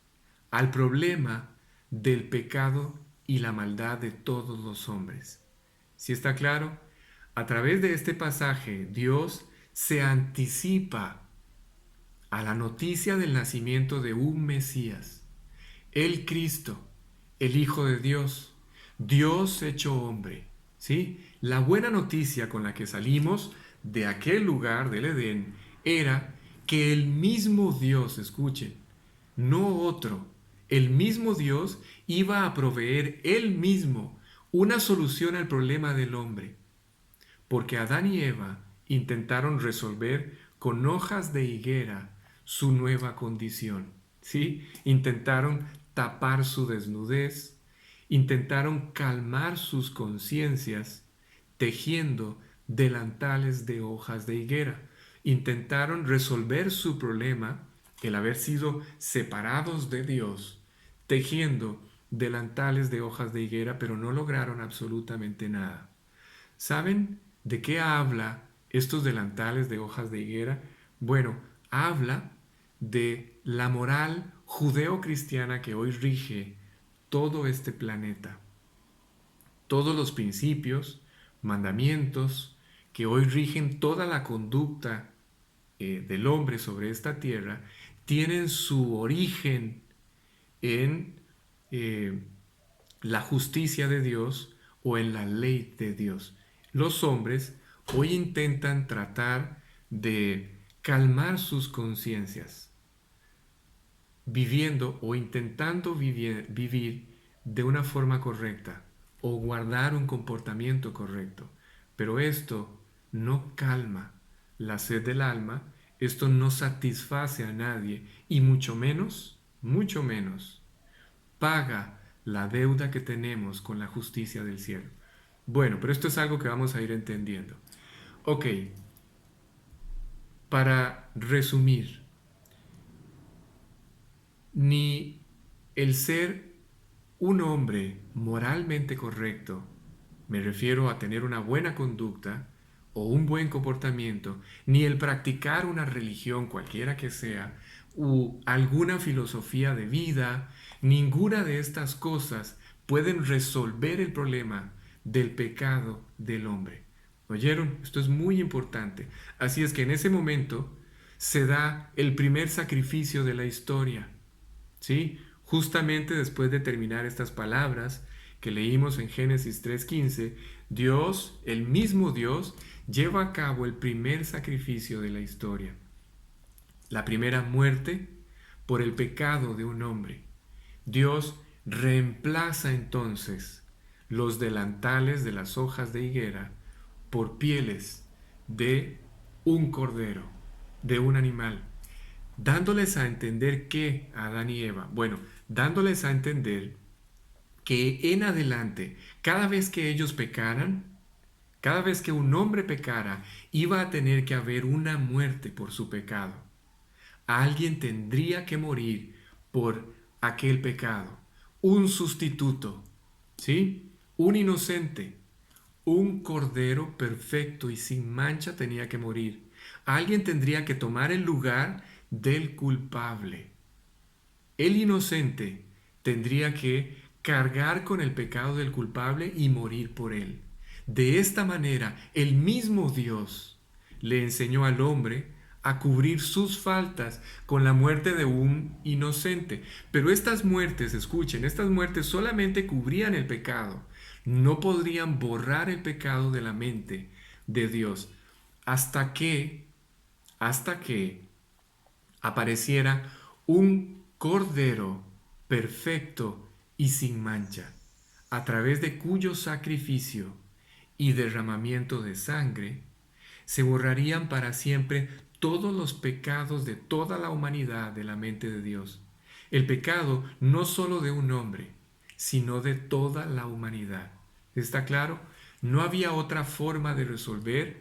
al problema del pecado y la maldad de todos los hombres. ¿Sí está claro? A través de este pasaje, Dios se anticipa a la noticia del nacimiento de un Mesías, el Cristo, el Hijo de Dios, Dios hecho hombre. ¿Sí? La buena noticia con la que salimos de aquel lugar del Edén era que el mismo Dios, escuchen, no otro, el mismo Dios iba a proveer él mismo una solución al problema del hombre, porque Adán y Eva intentaron resolver con hojas de higuera su nueva condición, ¿sí? Intentaron tapar su desnudez, intentaron calmar sus conciencias tejiendo delantales de hojas de higuera, intentaron resolver su problema, el haber sido separados de Dios, tejiendo delantales de hojas de higuera, pero no lograron absolutamente nada. ¿Saben de qué habla estos delantales de hojas de higuera? Bueno, habla de la moral judeo-cristiana que hoy rige todo este planeta. Todos los principios, mandamientos que hoy rigen toda la conducta del hombre sobre esta tierra tienen su origen en eh, la justicia de Dios o en la ley de Dios. Los hombres hoy intentan tratar de calmar sus conciencias, viviendo o intentando vivir de una forma correcta o guardar un comportamiento correcto. Pero esto no calma la sed del alma, esto no satisface a nadie y mucho menos, paga la deuda que tenemos con la justicia del cielo. Bueno, pero esto es algo que vamos a ir entendiendo. Ok, para resumir, ni el ser un hombre moralmente correcto, me refiero a tener una buena conducta o un buen comportamiento, ni el practicar una religión cualquiera que sea, u alguna filosofía de vida, ninguna de estas cosas pueden resolver el problema del pecado del hombre. ¿Oyeron? Esto es muy importante. Así es que en ese momento se da el primer sacrificio de la historia. ¿Sí? Justamente después de terminar estas palabras que leímos en Génesis 3:15, Dios, el mismo Dios, lleva a cabo el primer sacrificio de la historia. La primera muerte por el pecado de un hombre. Dios reemplaza entonces los delantales de las hojas de higuera por pieles de un cordero, de un animal, dándoles a entender que Adán y Eva, bueno, dándoles a entender que en adelante, cada vez que ellos pecaran, cada vez que un hombre pecara, iba a tener que haber una muerte por su pecado. Alguien tendría que morir por aquel pecado. Un sustituto, ¿sí? Un inocente, un cordero perfecto y sin mancha tenía que morir. Alguien tendría que tomar el lugar del culpable. El inocente tendría que cargar con el pecado del culpable y morir por él. De esta manera, el mismo Dios le enseñó al hombre a cubrir sus faltas con la muerte de un inocente. Pero estas muertes, escuchen, estas muertes solamente cubrían el pecado. No podrían borrar el pecado de la mente de Dios hasta que apareciera un cordero perfecto y sin mancha. a través de cuyo sacrificio y derramamiento de sangre se borrarían para siempre todos los pecados de toda la humanidad de la mente de Dios. El pecado no solo de un hombre, sino de toda la humanidad. ¿Está claro? No había otra forma de resolver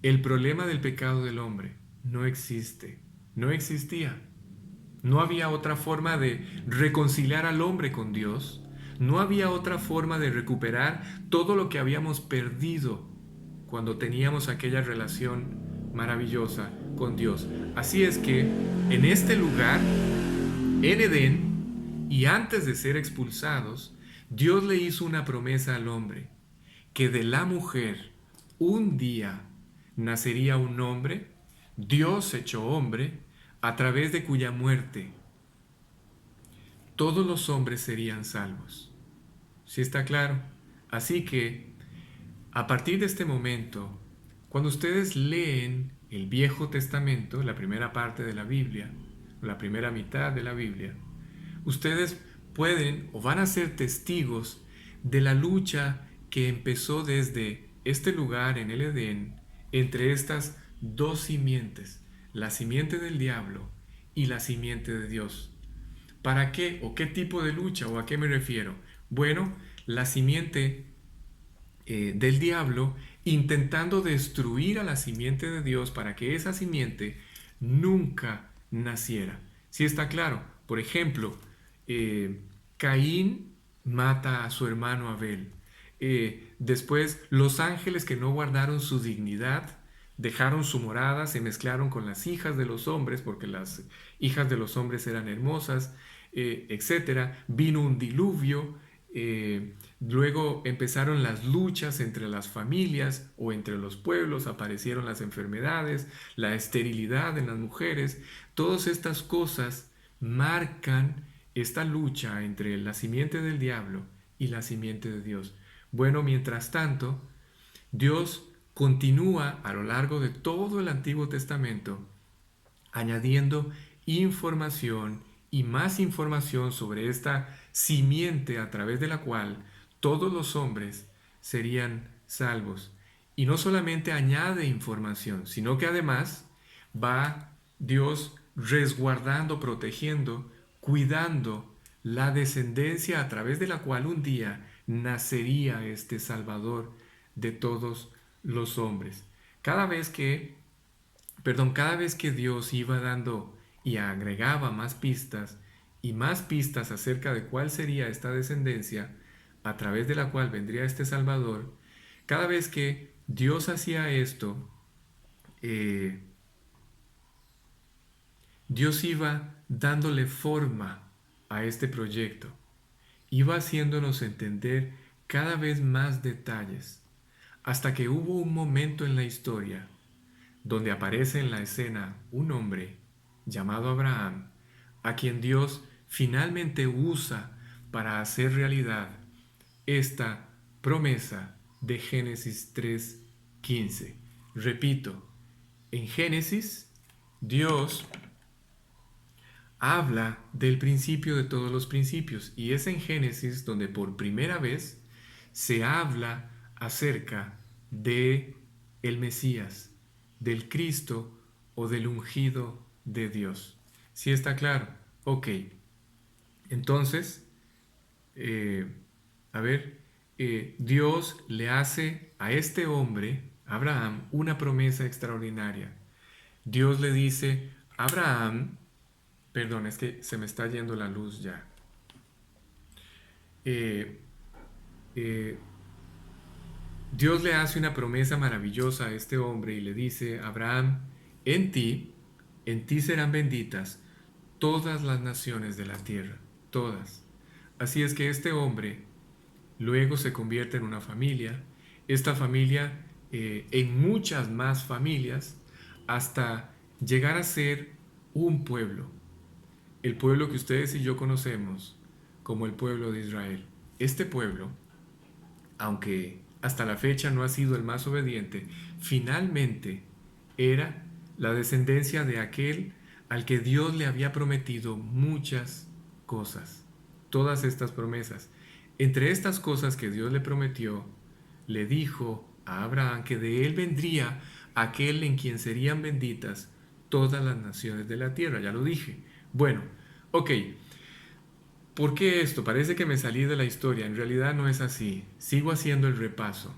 el problema del pecado del hombre. No existe. No existía. No había otra forma de reconciliar al hombre con Dios. No había otra forma de recuperar todo lo que habíamos perdido cuando teníamos aquella relación maravillosa con Dios. Así es que en este lugar, en Edén, y antes de ser expulsados, Dios le hizo una promesa al hombre, que de la mujer un día nacería un hombre, Dios hecho hombre, a través de cuya muerte todos los hombres serían salvos. ¿Sí está claro? Así que, a partir de este momento, cuando ustedes leen el Viejo Testamento, la primera parte de la Biblia, la primera mitad de la Biblia, ustedes pueden o van a ser testigos de la lucha que empezó desde este lugar en el Edén entre estas dos simientes, la simiente del diablo y la simiente de Dios. ¿Para qué o qué tipo de lucha o a qué me refiero? Bueno, la simiente del diablo intentando destruir a la simiente de Dios para que esa simiente nunca naciera. ¿Sí está claro? Por ejemplo, Caín mata a su hermano Abel. Después, los ángeles que no guardaron su dignidad, dejaron su morada, se mezclaron con las hijas de los hombres, porque las hijas de los hombres eran hermosas, etcétera. Vino un diluvio. Luego empezaron las luchas entre las familias o entre los pueblos, aparecieron las enfermedades, la esterilidad en las mujeres. Todas estas cosas marcan esta lucha entre la simiente del diablo y la simiente de Dios. Bueno, mientras tanto, Dios continúa a lo largo de todo el Antiguo Testamento añadiendo información y más información sobre esta simiente a través de la cual todos los hombres serían salvos. Y no solamente añade información, sino que además va Dios resguardando, protegiendo, cuidando la descendencia a través de la cual un día nacería este Salvador de todos los hombres. Cada vez que Dios iba dando y agregaba más pistas y más pistas acerca de cuál sería esta descendencia a través de la cual vendría este Salvador, cada vez que Dios hacía esto, Dios iba dándole forma a este proyecto, iba haciéndonos entender cada vez más detalles, hasta que hubo un momento en la historia donde aparece en la escena un hombre llamado Abraham, a quien Dios finalmente usa para hacer realidad esta promesa de Génesis 3:15. Repito, en Génesis, Dios habla del principio de todos los principios y es en Génesis donde por primera vez se habla acerca de el Mesías, del Cristo o del ungido de Dios. ¿Sí está claro? Ok. Entonces, Dios le hace a este hombre, Abraham, una promesa extraordinaria. Dios le dice, Abraham, perdón, es que se me está yendo la luz ya. Dios le hace una promesa maravillosa a este hombre y le dice, Abraham, en ti serán benditas todas las naciones de la tierra, todas. Así es que este hombre luego se convierte en una familia, esta familia en muchas más familias, hasta llegar a ser un pueblo, el pueblo que ustedes y yo conocemos como el pueblo de Israel. Este pueblo, aunque hasta la fecha no ha sido el más obediente, finalmente era la descendencia de aquel al que Dios le había prometido muchas cosas, todas estas promesas. Entre estas cosas que Dios le prometió, le dijo a Abraham que de él vendría aquel en quien serían benditas todas las naciones de la tierra. Ya lo dije. Bueno, ok. ¿Por qué esto? Parece que me salí de la historia. En realidad no es así. Sigo haciendo el repaso.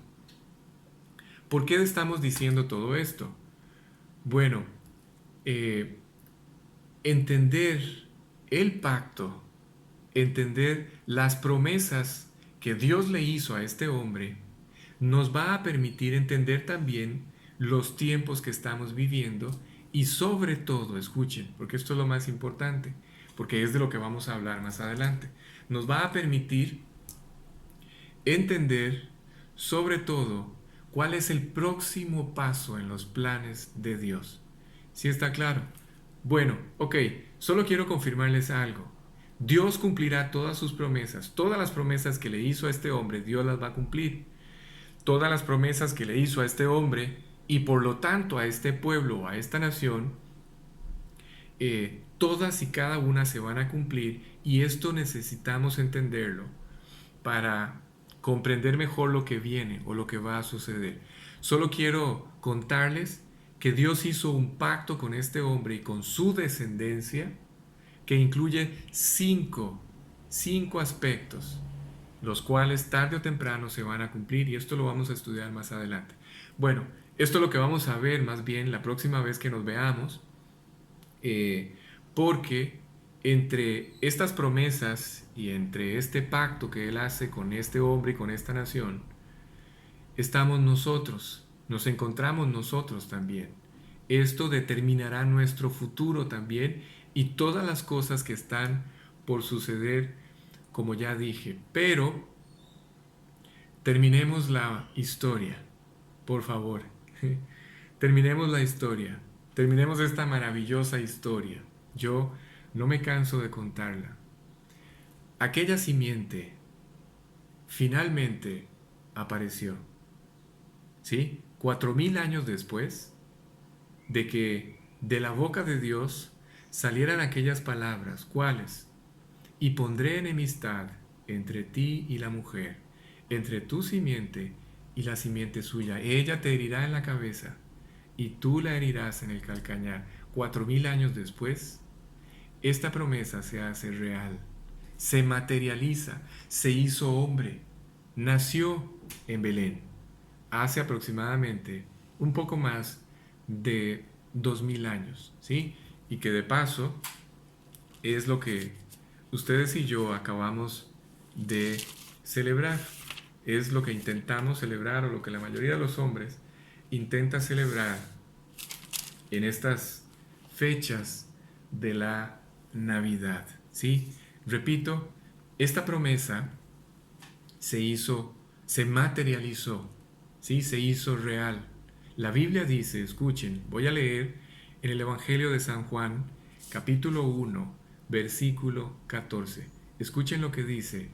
¿Por qué estamos diciendo todo esto? Bueno, eh, entender el pacto, entender las promesas que Dios le hizo a este hombre, nos va a permitir entender también los tiempos que estamos viviendo y sobre todo, escuchen, porque esto es lo más importante, porque es de lo que vamos a hablar más adelante, nos va a permitir entender sobre todo cuál es el próximo paso en los planes de Dios. ¿Sí está claro? Bueno, ok, solo quiero confirmarles algo. Dios cumplirá todas sus promesas, todas las promesas que le hizo a este hombre, Dios las va a cumplir. Todas las promesas que le hizo a este hombre y por lo tanto a este pueblo, a esta nación, todas y cada una se van a cumplir y esto necesitamos entenderlo para comprender mejor lo que viene o lo que va a suceder. Solo quiero contarles que Dios hizo un pacto con este hombre y con su descendencia que incluye cinco aspectos, los cuales tarde o temprano se van a cumplir y esto lo vamos a estudiar más adelante. Bueno, esto es lo que vamos a ver más bien la próxima vez que nos veamos, porque entre estas promesas y entre este pacto que Él hace con este hombre y con esta nación, estamos nosotros, nos encontramos nosotros también. Esto determinará nuestro futuro también y todas las cosas que están por suceder, como ya dije. Pero terminemos la historia, por favor. Terminemos la historia. Terminemos esta maravillosa historia. Yo no me canso de contarla. Aquella simiente finalmente apareció. ¿Sí? 4000 años después de que de la boca de Dios salieran aquellas palabras, ¿cuáles? Y pondré enemistad entre ti y la mujer, entre tu simiente y la simiente suya. Ella te herirá en la cabeza y tú la herirás en el calcañar. 4000 años después, esta promesa se hace real, se materializa, se hizo hombre, nació en Belén hace aproximadamente un poco más de 2000 años, ¿sí? Y que de paso es lo que ustedes y yo acabamos de celebrar. Es lo que intentamos celebrar o lo que la mayoría de los hombres intenta celebrar en estas fechas de la Navidad, ¿sí? Repito, esta promesa se hizo, se materializó, ¿sí? Se hizo real. La Biblia dice, escuchen, voy a leer en el Evangelio de San Juan, capítulo 1, versículo 14. Escuchen lo que dice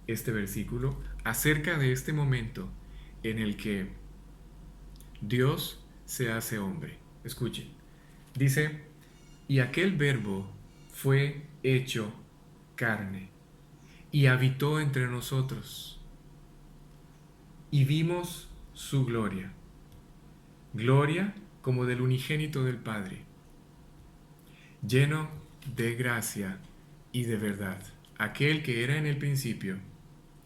este versículo acerca de este momento en el que Dios se hace hombre. Escuchen, dice, y aquel verbo fue hecho carne y habitó entre nosotros y vimos su gloria, gloria como del unigénito del Padre, lleno de gracia y de verdad. Aquel que era en el principio,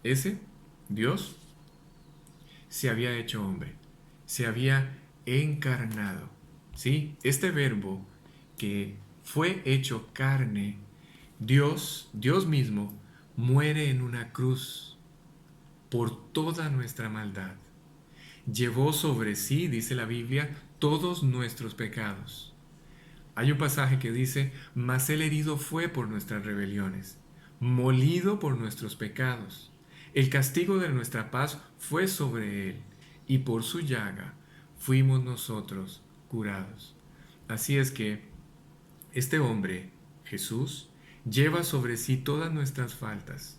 ese, Dios, se había hecho hombre, se había encarnado. ¿Sí? Este verbo que fue hecho carne, Dios mismo, muere en una cruz por toda nuestra maldad. Llevó sobre sí, dice la Biblia, todos nuestros pecados. Hay un pasaje que dice, mas él herido fue por nuestras rebeliones, molido por nuestros pecados. El castigo de nuestra paz fue sobre él, y por su llaga fuimos nosotros curados. Así es que este hombre, Jesús, lleva sobre sí todas nuestras faltas,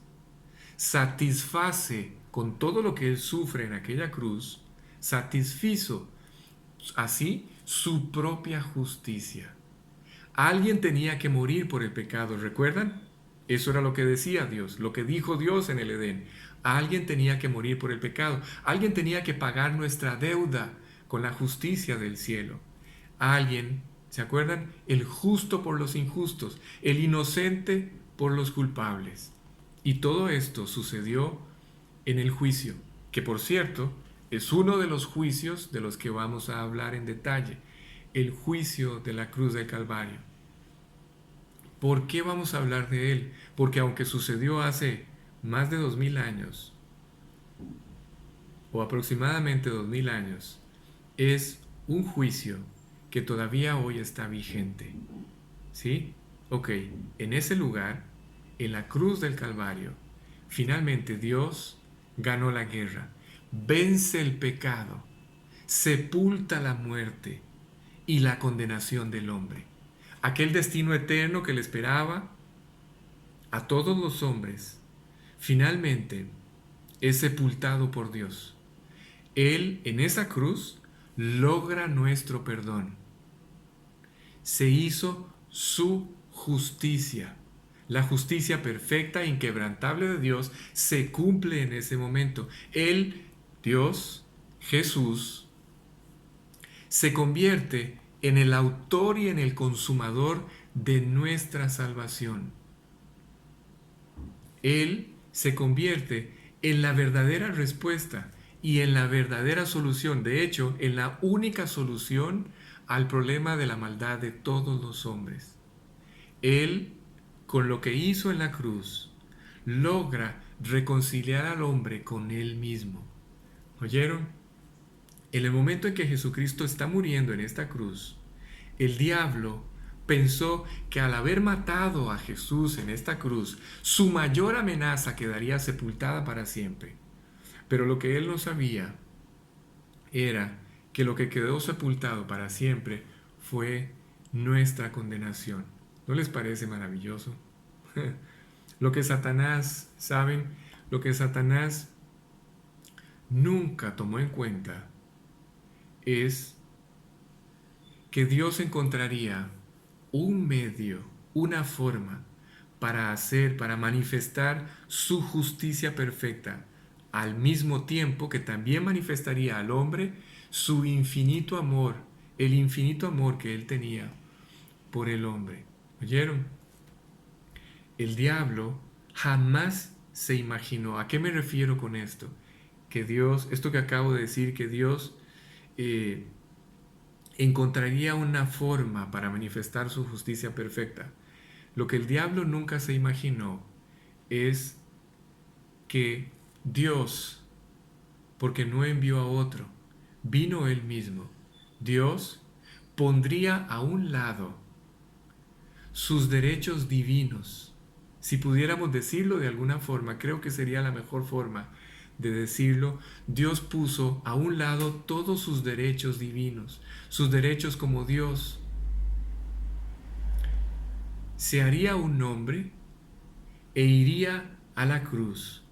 satisface con todo lo que él sufre en aquella cruz, satisfizo así su propia justicia. Alguien tenía que morir por el pecado, ¿recuerdan? Eso era lo que decía Dios, lo que dijo Dios en el Edén. Alguien tenía que morir por el pecado, alguien tenía que pagar nuestra deuda con la justicia del cielo. Alguien, ¿se acuerdan? El justo por los injustos, el inocente por los culpables. Y todo esto sucedió en el juicio, que por cierto es uno de los juicios de los que vamos a hablar en detalle, el juicio de la cruz del Calvario. ¿Por qué vamos a hablar de él? Porque aunque sucedió hace más de 2000 años, o aproximadamente 2000 años, es un juicio que todavía hoy está vigente. ¿Sí? Ok, en ese lugar, en la cruz del Calvario, finalmente Dios ganó la guerra, vence el pecado, sepulta la muerte y la condenación del hombre. Aquel destino eterno que le esperaba a todos los hombres, finalmente es sepultado por Dios. Él en esa cruz logra nuestro perdón. Se hizo su justicia. La justicia perfecta e inquebrantable de Dios se cumple en ese momento. Él, Dios, Jesús, se convierte en el autor y en el consumador de nuestra salvación. Él se convierte en la verdadera respuesta y en la verdadera solución, de hecho, en la única solución al problema de la maldad de todos los hombres. Él, con lo que hizo en la cruz, logra reconciliar al hombre con él mismo. ¿Oyeron? En el momento en que Jesucristo está muriendo en esta cruz, el diablo pensó que al haber matado a Jesús en esta cruz, su mayor amenaza quedaría sepultada para siempre. Pero lo que él no sabía era que lo que quedó sepultado para siempre fue nuestra condenación. ¿No les parece maravilloso? Lo que Satanás, ¿saben? Lo que Satanás nunca tomó en cuenta es que Dios encontraría un medio, una forma para manifestar su justicia perfecta, al mismo tiempo que también manifestaría al hombre su infinito amor, el infinito amor que él tenía por el hombre. ¿Oyeron? El diablo jamás se imaginó. ¿A qué me refiero con esto? Que Dios, esto que acabo de decir, que Dios encontraría una forma para manifestar su justicia perfecta. Lo que el diablo nunca se imaginó es que Dios, porque no envió a otro, vino él mismo. Dios pondría a un lado sus derechos divinos. Si pudiéramos decirlo de alguna forma, creo que sería la mejor forma de decirlo. Dios puso a un lado todos sus derechos divinos, sus derechos como Dios. Se haría un hombre e iría a la cruz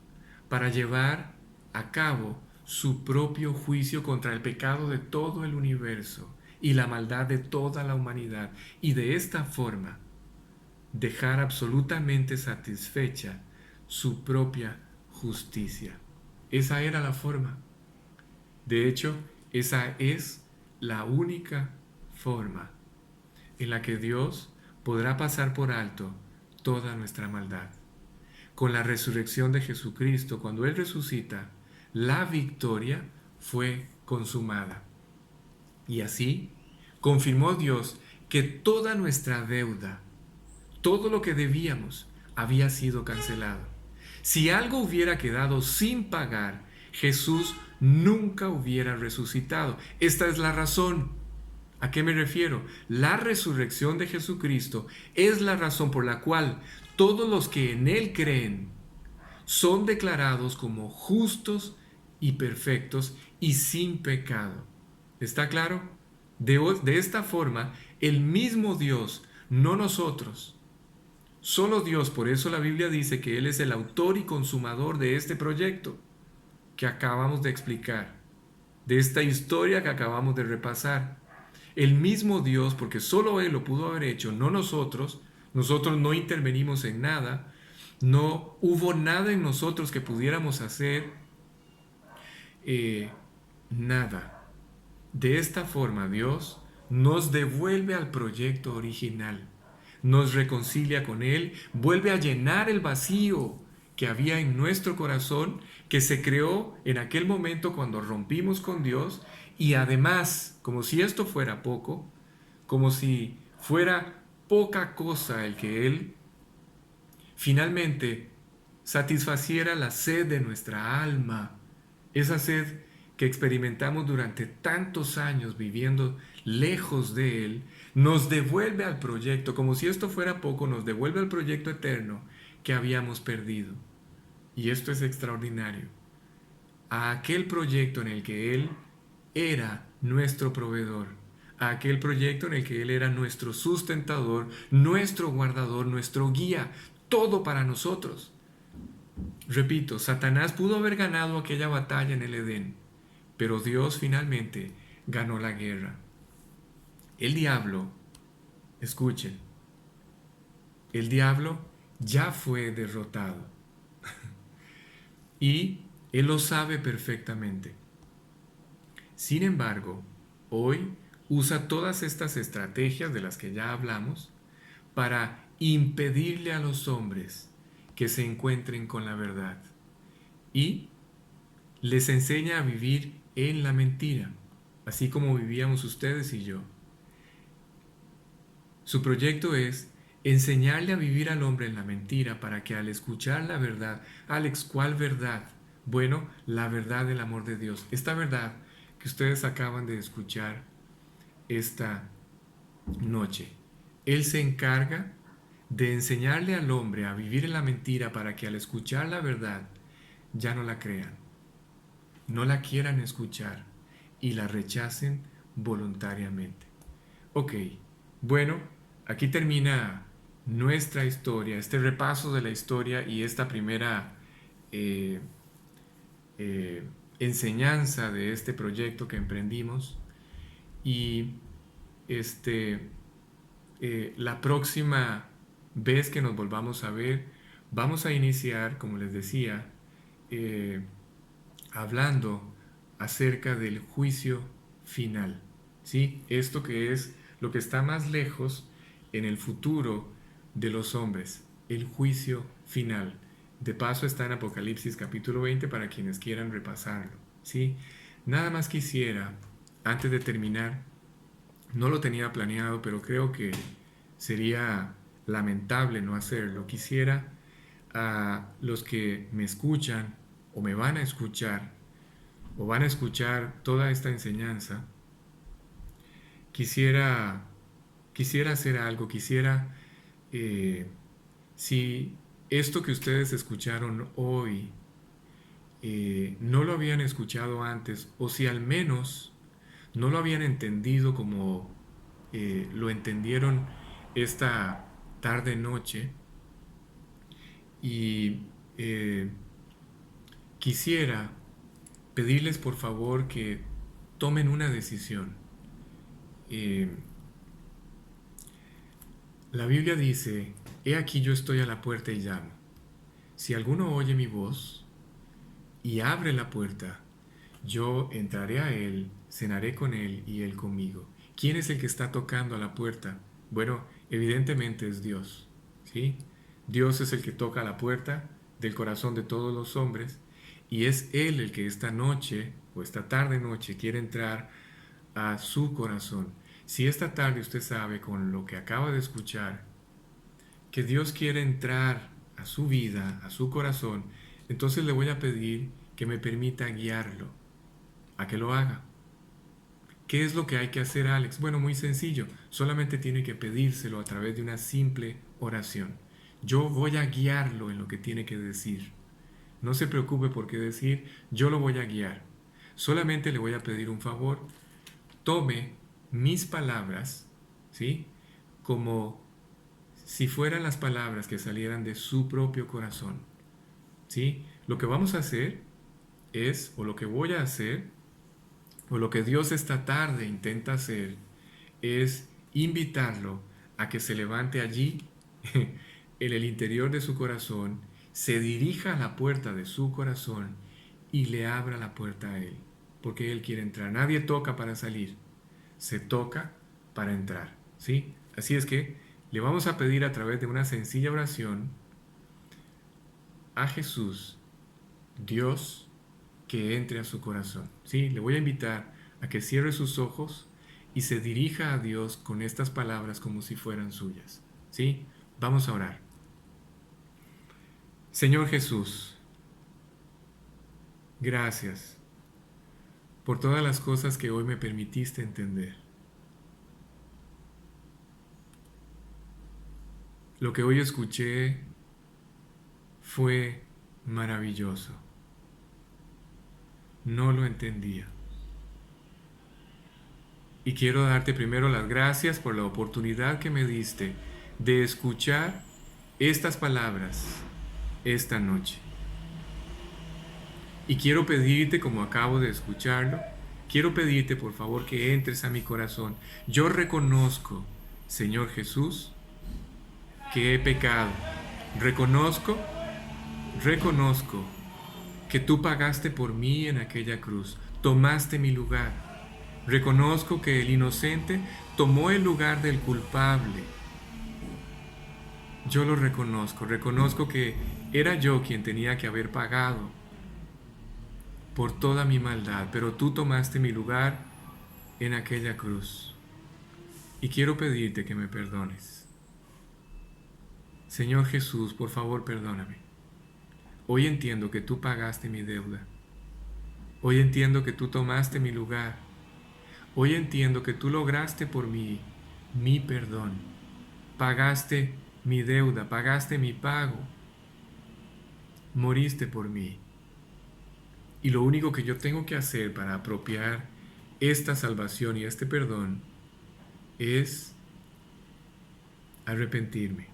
para llevar a cabo su propio juicio contra el pecado de todo el universo y la maldad de toda la humanidad, y de esta forma dejar absolutamente satisfecha su propia justicia. Esa era la forma. De hecho, esa es la única forma en la que Dios podrá pasar por alto toda nuestra maldad. Con la resurrección de Jesucristo, cuando Él resucita, la victoria fue consumada. Y así confirmó Dios que toda nuestra deuda, todo lo que debíamos, había sido cancelado. Si algo hubiera quedado sin pagar, Jesús nunca hubiera resucitado. Esta es la razón. ¿A qué me refiero? La resurrección de Jesucristo es la razón por la cual todos los que en Él creen son declarados como justos y perfectos y sin pecado. ¿Está claro? De esta forma, el mismo Dios, no nosotros, solo Dios, por eso la Biblia dice que Él es el autor y consumador de este proyecto que acabamos de explicar, de esta historia que acabamos de repasar. El mismo Dios, porque solo Él lo pudo haber hecho, no nosotros, nosotros no intervenimos en nada, No hubo nada en nosotros que pudiéramos hacer, nada. De esta forma Dios nos devuelve al proyecto original, nos reconcilia con Él, vuelve a llenar el vacío que había en nuestro corazón, que se creó en aquel momento cuando rompimos con Dios, y además, como si esto fuera poco, como si fuera poca cosa el que Él finalmente satisfaciera la sed de nuestra alma, esa sed que experimentamos durante tantos años viviendo lejos de Él, nos devuelve al proyecto, como si esto fuera poco, nos devuelve al proyecto eterno que habíamos perdido. Y esto es extraordinario. A aquel proyecto en el que Él era nuestro proveedor, a aquel proyecto en el que Él era nuestro sustentador, nuestro guardador, nuestro guía, todo para nosotros. Repito, Satanás pudo haber ganado aquella batalla en el Edén, pero Dios finalmente ganó la guerra. El diablo, escuchen, el diablo ya fue derrotado y él lo sabe perfectamente. Sin embargo, hoy usa todas estas estrategias de las que ya hablamos para impedirle a los hombres que se encuentren con la verdad y les enseña a vivir en la mentira, así como vivíamos ustedes y yo. Su proyecto es enseñarle a vivir al hombre en la mentira para que al escuchar la verdad, Alex, ¿cuál verdad? Bueno, la verdad del amor de Dios. Esta verdad que ustedes acaban de escuchar esta noche. Él se encarga de enseñarle al hombre a vivir en la mentira para que al escuchar la verdad ya no la crean, no la quieran escuchar y la rechacen voluntariamente. Ok, bueno, aquí termina nuestra historia, este repaso de la historia y esta primera eh, eh, enseñanza de este proyecto que emprendimos. Y este, la próxima vez que nos volvamos a ver, vamos a iniciar, como les decía, eh, hablando acerca del juicio final. ¿Sí? Esto que es lo que está más lejos en el futuro de los hombres, el juicio final. De paso está en Apocalipsis capítulo 20 para quienes quieran repasarlo. ¿Sí? Nada más quisiera, antes de terminar, no lo tenía planeado, pero creo que sería lamentable no hacerlo. Quisiera a los que me escuchan o me van a escuchar o van a escuchar toda esta enseñanza, quisiera, quisiera hacer algo, quisiera, eh, si esto que ustedes escucharon hoy no lo habían escuchado antes, o si al menos no lo habían entendido como lo entendieron esta tarde noche, y quisiera pedirles por favor que tomen una decisión. Eh, la Biblia dice, he aquí yo estoy a la puerta y llamo. Si alguno oye mi voz y abre la puerta, yo entraré a él, cenaré con él y él conmigo. ¿Quién es el que está tocando a la puerta? Bueno, evidentemente es Dios, ¿sí? Dios es el que toca a la puerta del corazón de todos los hombres y es Él el que esta noche o esta tarde noche quiere entrar a su corazón. Si esta tarde usted sabe con lo que acaba de escuchar que Dios quiere entrar a su vida, a su corazón, entonces le voy a pedir que me permita guiarlo a que lo haga. ¿Qué es lo que hay que hacer, Alex? Bueno, muy sencillo. Solamente tiene que pedírselo a través de una simple oración. Yo voy a guiarlo en lo que tiene que decir. No se preocupe por qué decir, yo lo voy a guiar. Solamente le voy a pedir un favor. Tome mis palabras, ¿sí? Como si fueran las palabras que salieran de su propio corazón, ¿sí? Lo que vamos a hacer es, o lo que voy a hacer, o lo que Dios esta tarde intenta hacer, es invitarlo a que se levante allí en el interior de su corazón, se dirija a la puerta de su corazón y le abra la puerta a Él, porque Él quiere entrar. Nadie toca para salir, se toca para entrar, ¿sí? Así es que le vamos a pedir a través de una sencilla oración a Jesús, Dios, que entre a su corazón, ¿sí? Le voy a invitar a que cierre sus ojos y se dirija a Dios con estas palabras como si fueran suyas, ¿sí? Vamos a orar. Señor Jesús, gracias por todas las cosas que hoy me permitiste entender. Lo que hoy escuché fue maravilloso. No lo entendía. Y quiero darte primero las gracias por la oportunidad que me diste de escuchar estas palabras esta noche. Y quiero pedirte, como acabo de escucharlo, quiero pedirte por favor que entres a mi corazón. Yo reconozco, Señor Jesús, que he pecado. Reconozco que tú pagaste por mí en aquella cruz. Tomaste mi lugar. Reconozco que el inocente tomó el lugar del culpable. Yo lo reconozco que era yo quien tenía que haber pagado por toda mi maldad, pero tú tomaste mi lugar en aquella cruz. Y quiero pedirte que me perdones. Señor Jesús, por favor, perdóname. Hoy entiendo que tú pagaste mi deuda. Hoy entiendo que tú tomaste mi lugar. Hoy entiendo que tú lograste por mí mi perdón. Pagaste mi deuda, pagaste mi pago. Moriste por mí. Y lo único que yo tengo que hacer para apropiar esta salvación y este perdón es arrepentirme.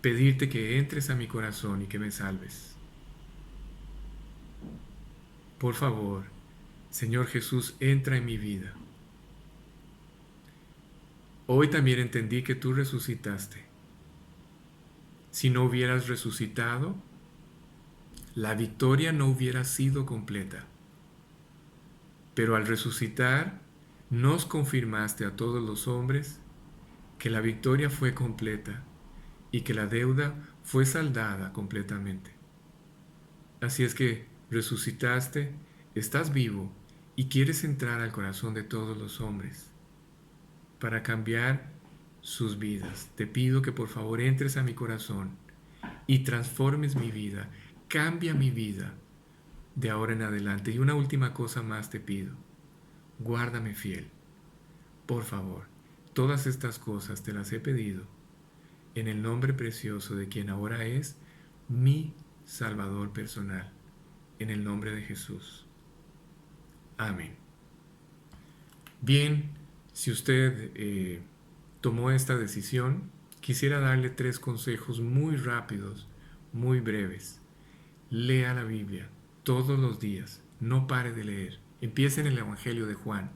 Pedirte que entres a mi corazón y que me salves. Por favor, Señor Jesús, entra en mi vida. Hoy también entendí que tú resucitaste. Si no hubieras resucitado, la victoria no hubiera sido completa. Pero al resucitar, nos confirmaste a todos los hombres que la victoria fue completa y que la deuda fue saldada completamente. Así es que resucitaste, estás vivo y quieres entrar al corazón de todos los hombres para cambiar sus vidas. Te pido que por favor entres a mi corazón y transformes mi vida, cambia mi vida de ahora en adelante. Y una última cosa más te pido, guárdame fiel, por favor. Todas estas cosas te las he pedido en el nombre precioso de quien ahora es mi Salvador personal, en el nombre de Jesús. Amén. Bien, si usted tomó esta decisión, quisiera darle 3 consejos muy rápidos, muy breves. Lea la Biblia todos los días, no pare de leer. Empiece en el Evangelio de Juan.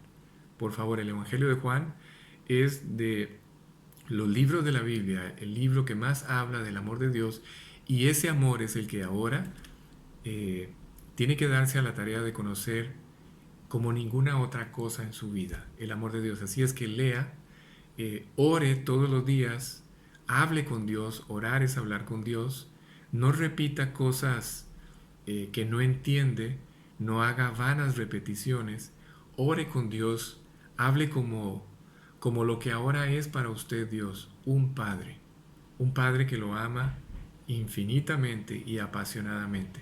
Por favor, el Evangelio de Juan es de los libros de la Biblia, el libro que más habla del amor de Dios, y ese amor es el que ahora tiene que darse a la tarea de conocer como ninguna otra cosa en su vida, el amor de Dios. Así es que lea, ore todos los días, hable con Dios. Orar es hablar con Dios. No repita cosas que no entiende, no haga vanas repeticiones. Ore con Dios, hable como lo que ahora es para usted Dios, un Padre que lo ama infinitamente y apasionadamente.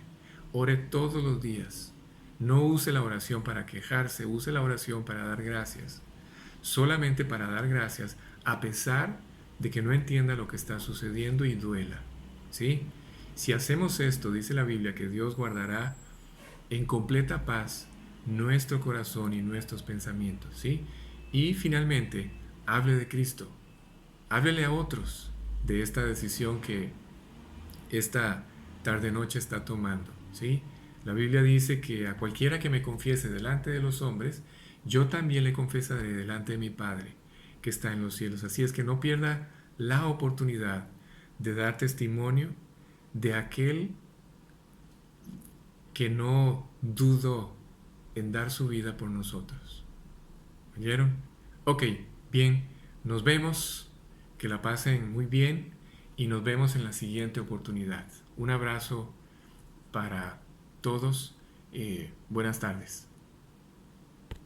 Ore todos los días. No use la oración para quejarse, use la oración para dar gracias. Solamente para dar gracias, a pesar de que no entienda lo que está sucediendo y duela. ¿Sí? Si hacemos esto, dice la Biblia, que Dios guardará en completa paz nuestro corazón y nuestros pensamientos. ¿Sí? Y finalmente, hable de Cristo. Háblele a otros de esta decisión que esta tarde-noche está tomando. ¿Sí? La Biblia dice que a cualquiera que me confiese delante de los hombres, yo también le confesaré delante de mi Padre que está en los cielos. Así es que no pierda la oportunidad de dar testimonio de aquel que no dudó en dar su vida por nosotros. ¿Oyeron? Ok, bien, nos vemos, que la pasen muy bien y nos vemos en la siguiente oportunidad. Un abrazo para todos, buenas tardes.